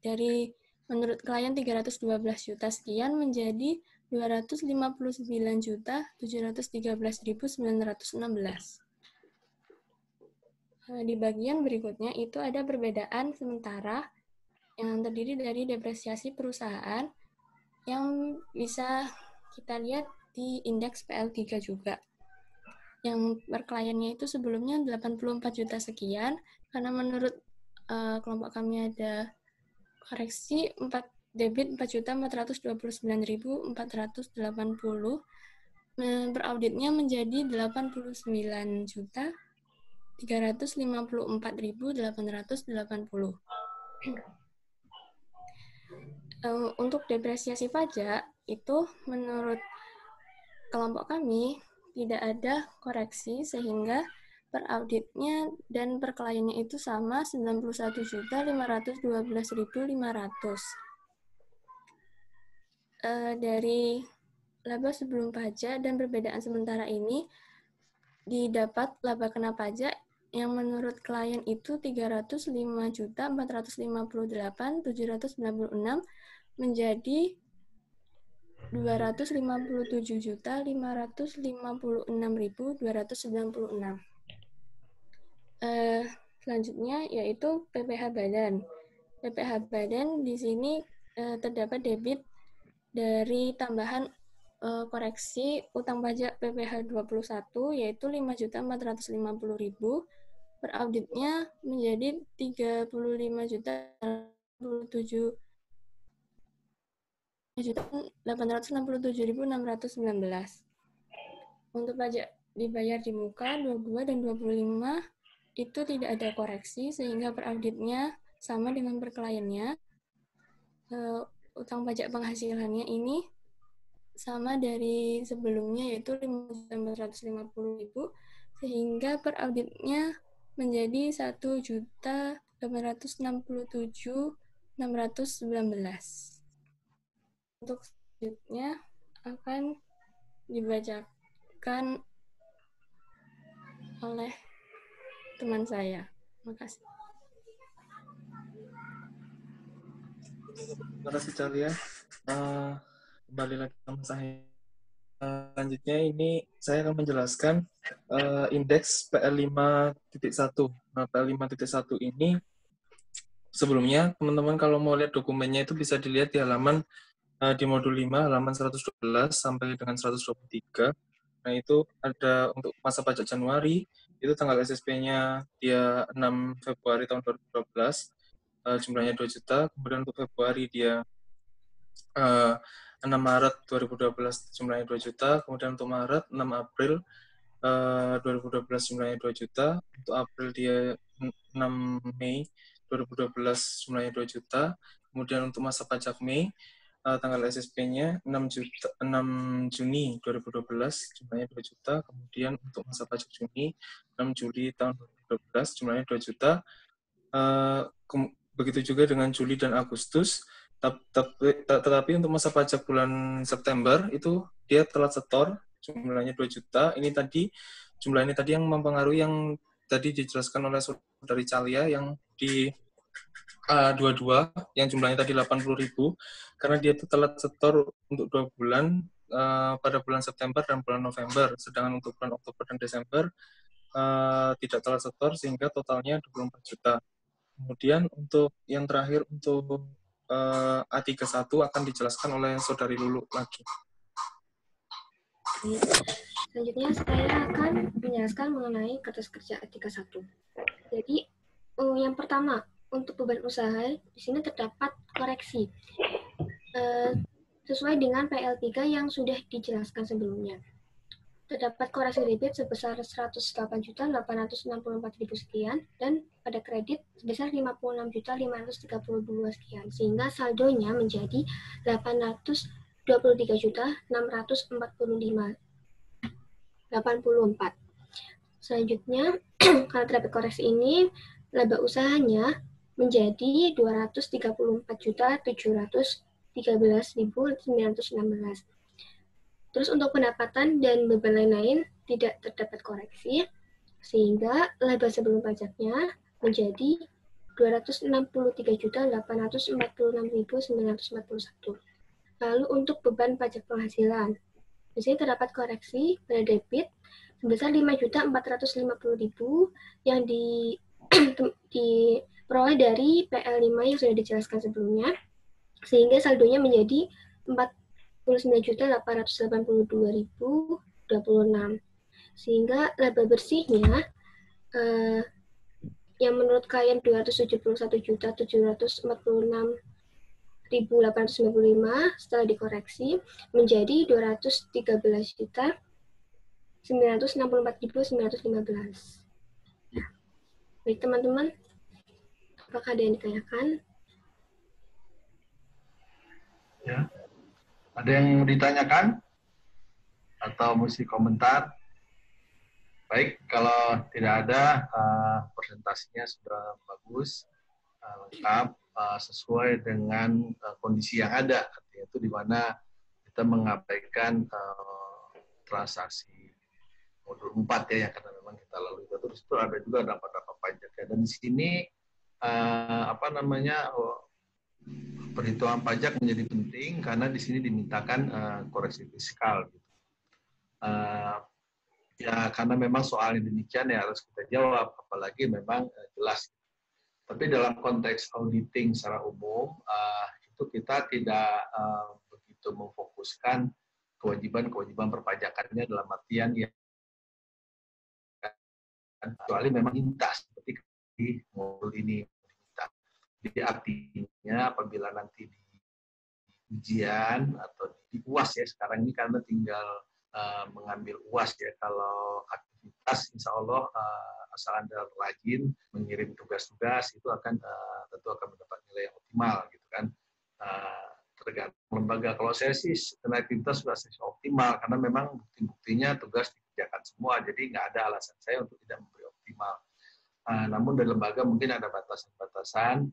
S6: dari menurut klien 312 juta sekian menjadi 259.713.916. Di bagian berikutnya itu ada perbedaan sementara yang terdiri dari depresiasi perusahaan yang bisa kita lihat di indeks PL3 juga. Yang per kliennya itu sebelumnya 84 juta sekian, karena menurut kelompok kami ada koreksi debit 4.429.480, berauditnya menjadi 89.354.880. Untuk depresiasi pajak itu menurut kelompok kami tidak ada koreksi sehingga per auditnya dan per kliennya itu sama 91.512.500. Dari laba sebelum pajak dan perbedaan sementara ini didapat laba kena pajak yang menurut klien itu 305.458.796 menjadi 257.556.296. Selanjutnya yaitu PPh Badan. PPh Badan di sini terdapat debit dari tambahan koreksi utang pajak PPh 21 yaitu 5.450.000. Per auditnya menjadi 35.867.619. Untuk pajak dibayar di muka 22 dan 25 itu tidak ada koreksi sehingga per auditnya sama dengan per kliennya. Utang pajak penghasilannya ini sama dari sebelumnya yaitu 5.450.000 sehingga per auditnya menjadi 1.867.619. Untuk selanjutnya akan dibacakan oleh teman saya. Terima kasih.
S4: Terima kasih Calia. Kembali lagi sama saya. Selanjutnya ini saya akan menjelaskan indeks PL5.1. Nah, PL5.1 ini sebelumnya teman-teman kalau mau lihat dokumennya itu bisa dilihat di halaman di modul 5 halaman 112 sampai dengan 123. Nah, itu ada untuk masa pajak Januari, itu tanggal SSP-nya dia 6 Februari tahun 2012, jumlahnya 2 juta. Kemudian untuk Februari dia 6 Maret 2012 jumlahnya 2 juta. Kemudian untuk Maret 6 April 2012 jumlahnya 2 juta. Untuk April dia 6 Mei 2012 jumlahnya 2 juta. Kemudian untuk masa pajak Mei tanggal SSP-nya 6 Juni 2012 jumlahnya 2 juta. Kemudian untuk masa pajak Juni 6 Juli tahun 2012 jumlahnya 2 juta. Begitu juga dengan Juli dan Agustus. Tetapi untuk masa pajak bulan September itu dia telat setor jumlahnya 2 juta. Ini tadi jumlah ini tadi yang mempengaruhi yang tadi dijelaskan oleh Saudari Calia yang di 22 yang jumlahnya tadi 80.000 karena dia itu telat setor untuk 2 bulan pada bulan September dan bulan November, sedangkan untuk bulan Oktober dan Desember tidak telat setor sehingga totalnya 24 juta. Kemudian untuk yang terakhir untuk A31 akan dijelaskan oleh Saudari Lulu lagi.
S5: Selanjutnya saya akan menjelaskan mengenai kertas kerja A31. Jadi yang pertama untuk beban usaha di sini terdapat koreksi sesuai dengan PL3 yang sudah dijelaskan sebelumnya. Terdapat koreksi debit sebesar 108.864.000 sekian dan pada kredit sebesar 56.532 sekian sehingga saldonya menjadi 823.645.84. Selanjutnya kalau terdapat koreksi ini laba usahanya menjadi 234.713.916. Terus untuk pendapatan dan beban lain-lain tidak terdapat koreksi, sehingga laba sebelum pajaknya menjadi 263.846.941. Lalu untuk beban pajak penghasilan, di sini terdapat koreksi pada debit sebesar 5.450.000 yang peroleh dari PL5 yang sudah dijelaskan sebelumnya, sehingga saldonya menjadi 49.882.026. Sehingga laba bersihnya yang menurut klien 271.746.895 setelah dikoreksi menjadi 213.964.915. Ya. Baik teman-teman, apakah ada yang ditanyakan?
S2: Ya. Ada yang mau ditanyakan? Atau mesti komentar? Baik, kalau tidak ada, presentasinya sudah bagus, lengkap, sesuai dengan kondisi yang ada. Artinya itu di mana kita mengabaikan transaksi modul 4 ya, yang karena memang kita lalui. Terus itu ada juga dapat pajak ya. Dan di sini perhitungan pajak menjadi penting karena di sini dimintakan koreksi fiskal. Gitu. Ya karena memang soalnya demikian ya harus kita jawab, apalagi memang jelas. Tapi dalam konteks auditing secara umum itu kita tidak begitu memfokuskan kewajiban perpajakannya dalam artian ya kecuali memang minta seperti di modul ini. Jadi artinya apabila nanti di ujian atau di UAS ya sekarang ini karena tinggal mengambil UAS ya, kalau aktivitas insya Allah asal Anda rajin mengirim tugas-tugas itu akan tentu akan mendapat nilai yang optimal gitu kan, tergantung lembaga. Kalau saya sih aktivitas sudah optimal karena memang bukti-buktinya tugas dikerjakan semua, jadi nggak ada alasan saya untuk tidak memberi optimal. Namun dari lembaga mungkin ada batasan-batasan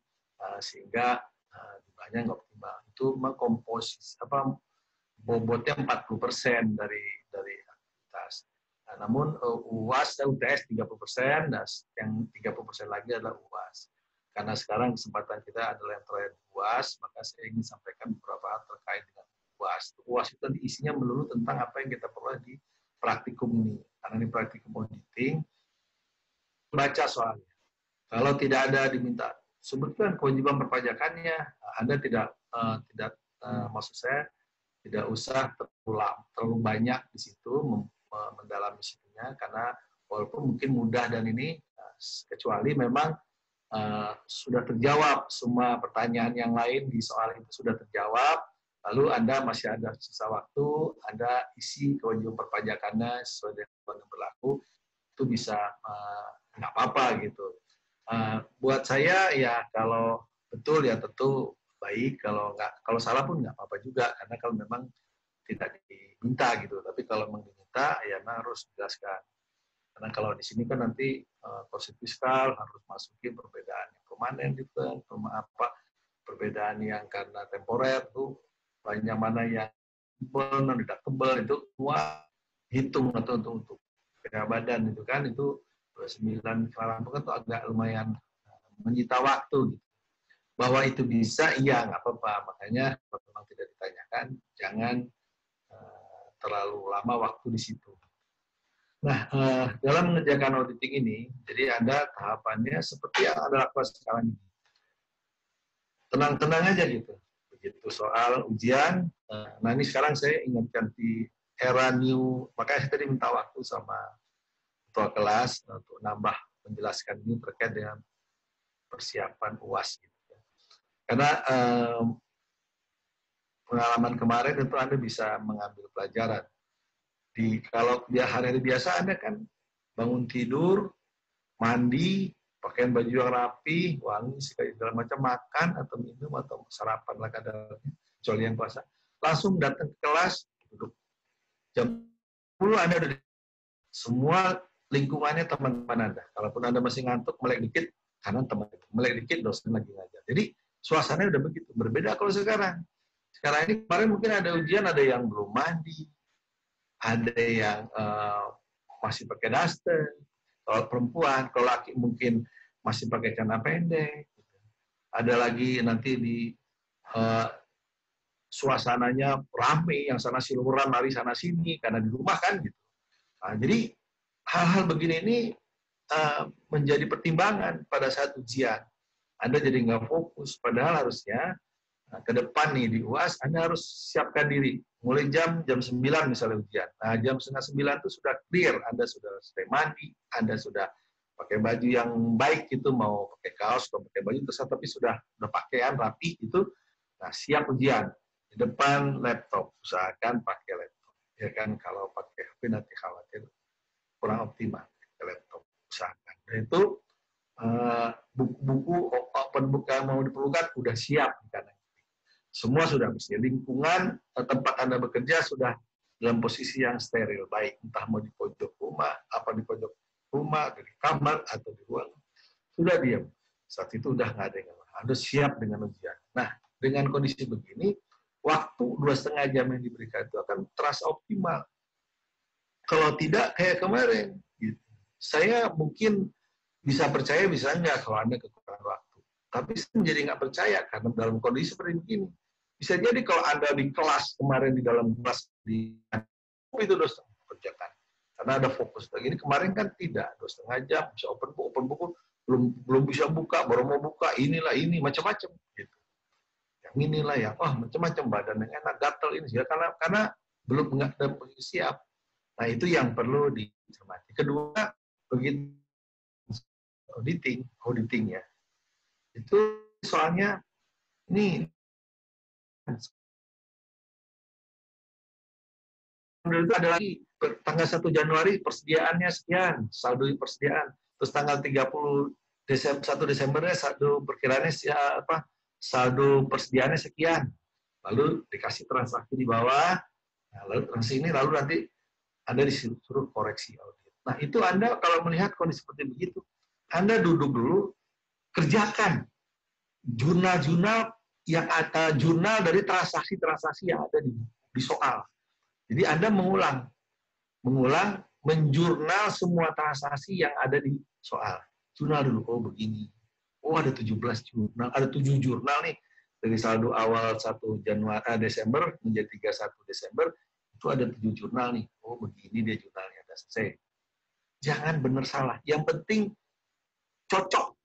S2: sehingga jumlahnya nggak optimal. Itu mengkomposisi bobotnya 40% dari aktivitas. Namun UAS dan UTS 30%, dan yang 30% lagi adalah UAS. Karena sekarang kesempatan kita adalah yang terakhir UAS, maka saya ingin sampaikan beberapa hal terkait dengan UAS. UAS itu isinya melulu tentang apa yang kita peroleh di praktikum ini. Karena ini praktikum auditing, baca soalnya. Kalau tidak ada diminta sebutkan kewajiban perpajakannya, Anda tidak maksud saya tidak usah terlalu banyak di situ mendalami situnya, karena walaupun mungkin mudah dan ini kecuali memang sudah terjawab semua pertanyaan yang lain di soal itu sudah terjawab, lalu Anda masih ada sisa waktu, Anda isi kewajiban perpajakannya sesuai dengan yang berlaku, itu bisa nggak apa-apa gitu. Buat saya ya kalau betul ya tentu baik, kalau salah pun nggak apa-apa juga, karena kalau memang tidak diminta gitu. Tapi kalau memang diminta ya memang harus dijelaskan. Karena kalau di sini kan nanti koreksi fiskal harus masukin perbedaan yang permanen gitu, perbedaan yang karena temporer tuh banyak mana yang tebal dan tidak tebal, itu semua hitung atau untuk badan itu kan itu 9 kelampu kan itu agak lumayan menyita waktu gitu. Bahwa itu bisa, iya nggak apa-apa. Makanya kalau memang tidak ditanyakan, jangan terlalu lama waktu di situ. Nah, dalam mengerjakan auditing ini, jadi Anda tahapannya seperti yang Anda lakukan sekarang ini. Tenang-tenang aja gitu. Begitu soal ujian, nah ini sekarang saya ingatkan di era new, makanya saya tadi minta waktu sama ketua kelas untuk nambah menjelaskan ini terkait dengan persiapan UAS. Gitu. Karena pengalaman kemarin tentu Anda bisa mengambil pelajaran. Kalau dia hari-hari biasa Anda kan bangun tidur, mandi, pakaian baju yang rapi, wangi, segala macam, makan atau minum atau sarapan lah kadarnya, kecuali yang puasa. Langsung datang ke kelas, duduk. Jam 10 Anda udah semua lingkungannya teman-teman Anda. Kalaupun Anda masih ngantuk, melek dikit, kanan teman itu. Melek dikit, dosen lagi ngajar. Jadi, suasananya udah begitu. Berbeda kalau sekarang. Sekarang ini kemarin mungkin ada ujian, ada yang belum mandi, ada yang masih pakai daster. Kalau perempuan, kalau laki mungkin masih pakai celana pendek. Ada lagi nanti di suasananya ramai, yang sana siluran, lari sana sini, karena di rumah kan gitu. Nah, jadi hal-hal begini ini menjadi pertimbangan pada saat ujian. Anda jadi nggak fokus. Padahal harusnya ke depan nih di UAS, Anda harus siapkan diri. Mulai jam 9 misalnya ujian. Nah, jam setengah 9 itu sudah clear. Anda sudah selesai mandi, Anda sudah pakai baju yang baik itu, mau pakai kaos, mau pakai baju terserah, tapi sudah pakaian rapi itu. Nah, siap ujian. Di depan laptop, usahakan pakai laptop. Ya kan, kalau pakai HP nanti khawatir kurang optimal. Pakai laptop, usahakan. Dan itu buku-buku open book yang mau diperlukan udah siap karena semua sudah mesti. Lingkungan tempat Anda bekerja sudah dalam posisi yang steril, baik entah mau di pojok rumah, di kamar atau di ruang, sudah diam. Saat itu udah nggak ada yang Anda siap dengan ujian. Nah, dengan kondisi begini, waktu 2,5 jam yang diberikan itu akan terasa optimal. Kalau tidak kayak kemarin, gitu. Saya mungkin bisa percaya, bisa enggak kalau Anda kekurangan waktu. Tapi saya menjadi nggak percaya karena dalam kondisi seperti ini. Bisa jadi kalau Anda di kelas kemarin, di dalam kelas itu 2,5 kerjakan. Karena ada fokus. Begini kemarin kan tidak, 2,5 jam bisa open book belum bisa buka, baru mau buka, inilah ini macam-macam gitu. Yang inilah yang macam-macam, badan yang enak, gatal ini sih karena belum dalam posisi siap. Nah, itu yang perlu dicermati. Kedua, begitu auditing ya. Itu soalnya ini itu ada lagi tanggal 1 Januari persediaannya sekian, saldo persediaan. Terus tanggal 30 Desember 1 Desembernya saldo perkiraannya saldo persediaannya sekian. Lalu dikasih transaksi di bawah. Nah, lalu transaksi ini lalu nanti Anda disuruh koreksi audit. Nah, itu Anda kalau melihat kondisi seperti begitu, Anda duduk dulu, kerjakan jurnal-jurnal yang ada, jurnal dari transaksi-transaksi yang ada di soal. Jadi Anda mengulang, menjurnal semua transaksi yang ada di soal. Jurnal dulu, begini. Ada 17 jurnal, ada 7 jurnal nih. Dari saldo awal 1 Desember menjadi 31 Desember, itu ada 7 jurnal nih. Begini dia jurnalnya, ada selesai. Jangan benar salah. Yang penting cocok.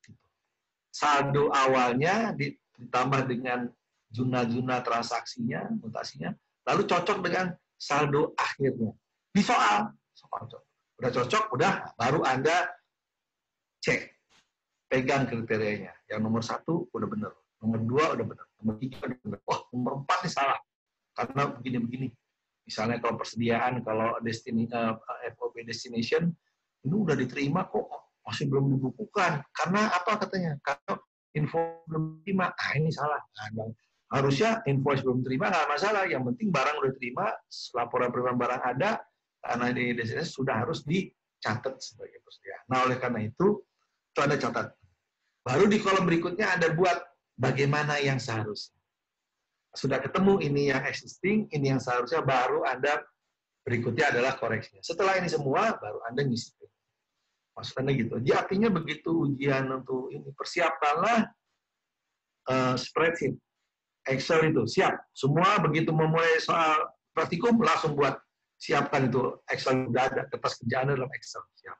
S2: Saldo awalnya ditambah dengan jurnal-jurnal transaksinya, mutasinya, lalu cocok dengan saldo akhirnya. Di soal cocok. Udah cocok, baru Anda cek. Pegang kriterianya. Yang nomor 1 udah benar. Nomor 2 udah benar. Nomor 3 udah benar. Nomor 4 ini salah. Karena begini-begini. Misalnya kalau persediaan, kalau FOB destination, ini udah diterima kok. Masih belum dibukukan. Karena apa katanya? Karena info belum diterima. Ini salah. Harusnya invoice belum terima, nggak masalah. Yang penting barang udah terima, laporan penerimaan barang ada, karena di DSS sudah harus dicatat sebagai persediaan. Nah, oleh karena itu Anda catat. Baru di kolom berikutnya Anda buat bagaimana yang seharusnya. Sudah ketemu ini yang existing, ini yang seharusnya, baru Anda berikutnya adalah koreksinya. Setelah ini semua, baru Anda ngisi. Maksudnya gitu. Jadi artinya begitu ujian untuk ini, persiapkanlah spreadsheet. Excel itu siap. Semua begitu memulai soal praktikum langsung buat, siapkan itu Excel, udah ada kertas kerjaan dalam Excel, siap.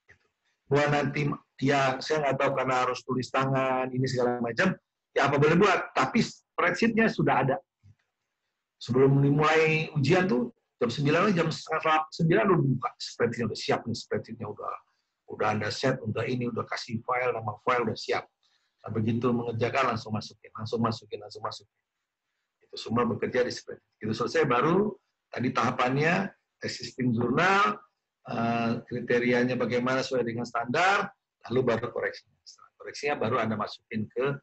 S2: Gitu. Buat nanti ya saya nggak tahu karena harus tulis tangan ini segala macam, ya apa boleh buat, tapi spreadsheet-nya sudah ada. Sebelum dimulai ujian tuh jam 9 jam 9 udah buka spreadsheet-nya, udah siap nih spreadsheet-nya, udah Anda set, udah ini, udah kasih file, nama file udah siap. Nah, begitu mengerjakan langsung masukin. Itu semua bekerja di spreadsheet. Itu selesai baru tadi tahapannya existing jurnal, kriterianya bagaimana sesuai dengan standar, lalu baru koreksinya. Setelah koreksinya baru Anda masukin ke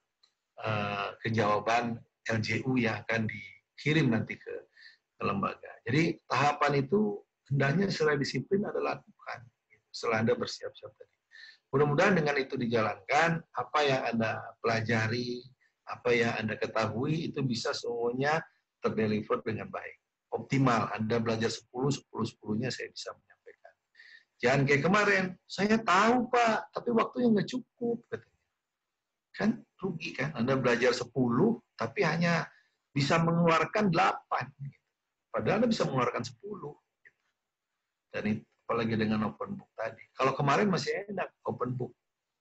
S2: jawaban LJU yang akan dikirim nanti ke lembaga. Jadi tahapan itu hendaknya secara disiplin Anda lakukan setelah Anda bersiap-siap tadi. Mudah-mudahan dengan itu dijalankan, apa yang Anda pelajari, apa yang Anda ketahui, itu bisa semuanya terdeliver dengan baik. Optimal, Anda belajar 10-10-10-nya saya bisa menyampaikan. Jangan kayak kemarin, saya tahu Pak, tapi waktunya nggak cukup. Katanya. Kan rugi kan, Anda belajar 10, tapi hanya bisa mengeluarkan 8. Padahal Anda bisa mengeluarkan 10. Dan itu apalagi dengan open book tadi. Kalau kemarin masih enak, open book.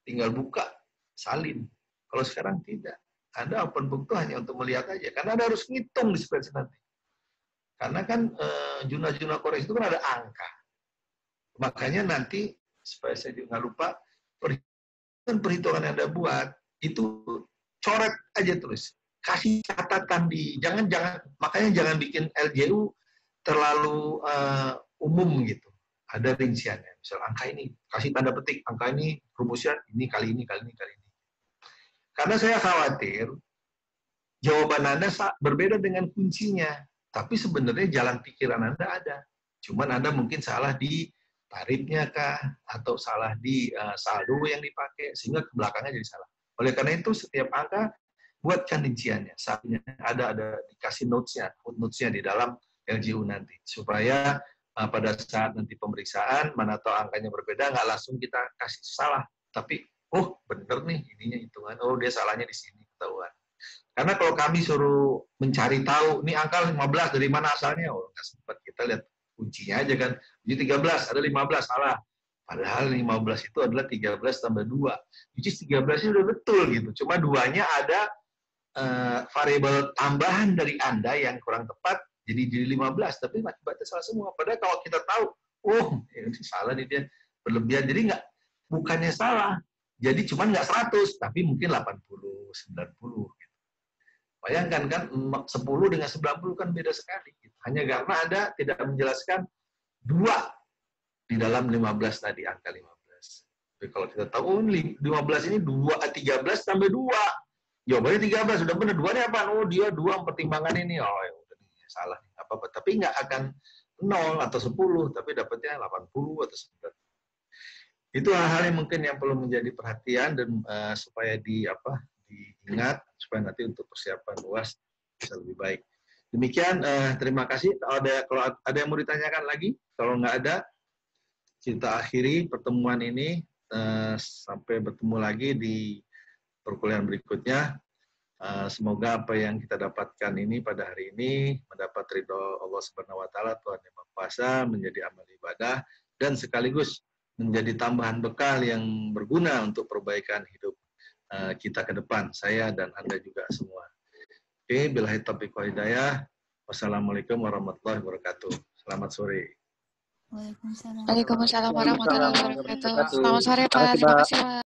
S2: Tinggal buka, salin. Kalau sekarang tidak. Anda open book itu hanya untuk melihat aja. Karena Anda harus ngitung di spreadsheet nanti. Karena kan jurnal-jurnal koreksi itu kan ada angka. Makanya nanti, supaya saya juga nggak lupa, perhitungan yang Anda buat, itu coret aja terus. Kasih catatan makanya jangan bikin LJU terlalu umum gitu. Ada rinciannya. Misal angka ini, kasih tanda petik, angka ini rumusnya ini kali ini, kali ini, kali ini. Karena saya khawatir jawaban Anda berbeda dengan kuncinya. Tapi sebenarnya jalan pikiran Anda ada. Cuman Anda mungkin salah di tarifnya kah, atau salah di saldo yang dipakai, sehingga ke belakangnya jadi salah. Oleh karena itu, setiap angka, buatkan rinciannya. Saatnya ada dikasih notes-nya di dalam LJU nanti. Supaya pada saat nanti pemeriksaan, mana tahu angkanya berbeda, nggak langsung kita kasih salah. Tapi, oh bener nih, ininya hitungan. Oh, dia salahnya di sini, ketahuan. Karena kalau kami suruh mencari tahu, ini angka 15 dari mana asalnya, oh nggak sempat. Kita lihat kuncinya aja kan. Jadi 13, ada 15, salah. Padahal 15 itu adalah 13 tambah 2. Which is 13-nya udah betul gitu. Cuma 2-nya ada variabel tambahan dari Anda yang kurang tepat, jadi 15. Tapi akibatnya salah semua. Padahal kalau kita tahu, oh ini salah nih dia, berlebihan. Jadi bukannya salah. Jadi cuma nggak 100, tapi mungkin 80, 90. Bayangkan kan, 10 dengan 90 kan beda sekali. Hanya karena Anda tidak menjelaskan 2 di dalam 15 tadi, angka 15. Tapi kalau kita tahu, oh 15 ini 13 tambah 2. Jawabannya 13, sudah benar. 2-nya apa? Oh dia 2 pertimbangan ini. Oh ya udah, salah. Apa-apa. Tapi nggak akan 0 atau 10, tapi dapatnya 80 atau 90. Itu hal-hal yang mungkin yang perlu menjadi perhatian dan supaya diingat, supaya nanti untuk persiapan UAS bisa lebih baik. Demikian, terima kasih. Kalau ada yang mau ditanyakan lagi, kalau nggak ada, kita akhiri pertemuan ini. Sampai bertemu lagi di perkuliahan berikutnya. Semoga apa yang kita dapatkan ini pada hari ini mendapat ridho Allah Subhanahu wa Ta'ala, Tuhan Yang Maha Kuasa, menjadi amal ibadah dan sekaligus menjadi tambahan bekal yang berguna untuk perbaikan hidup kita ke depan, saya dan Anda juga semua. Oke, billahi taufiq wal hidayah. Wassalamualaikum warahmatullahi wabarakatuh. Selamat sore.
S7: Waalaikumsalam warahmatullahi wabarakatuh. Selamat sore Pak. Terima kasih Pak.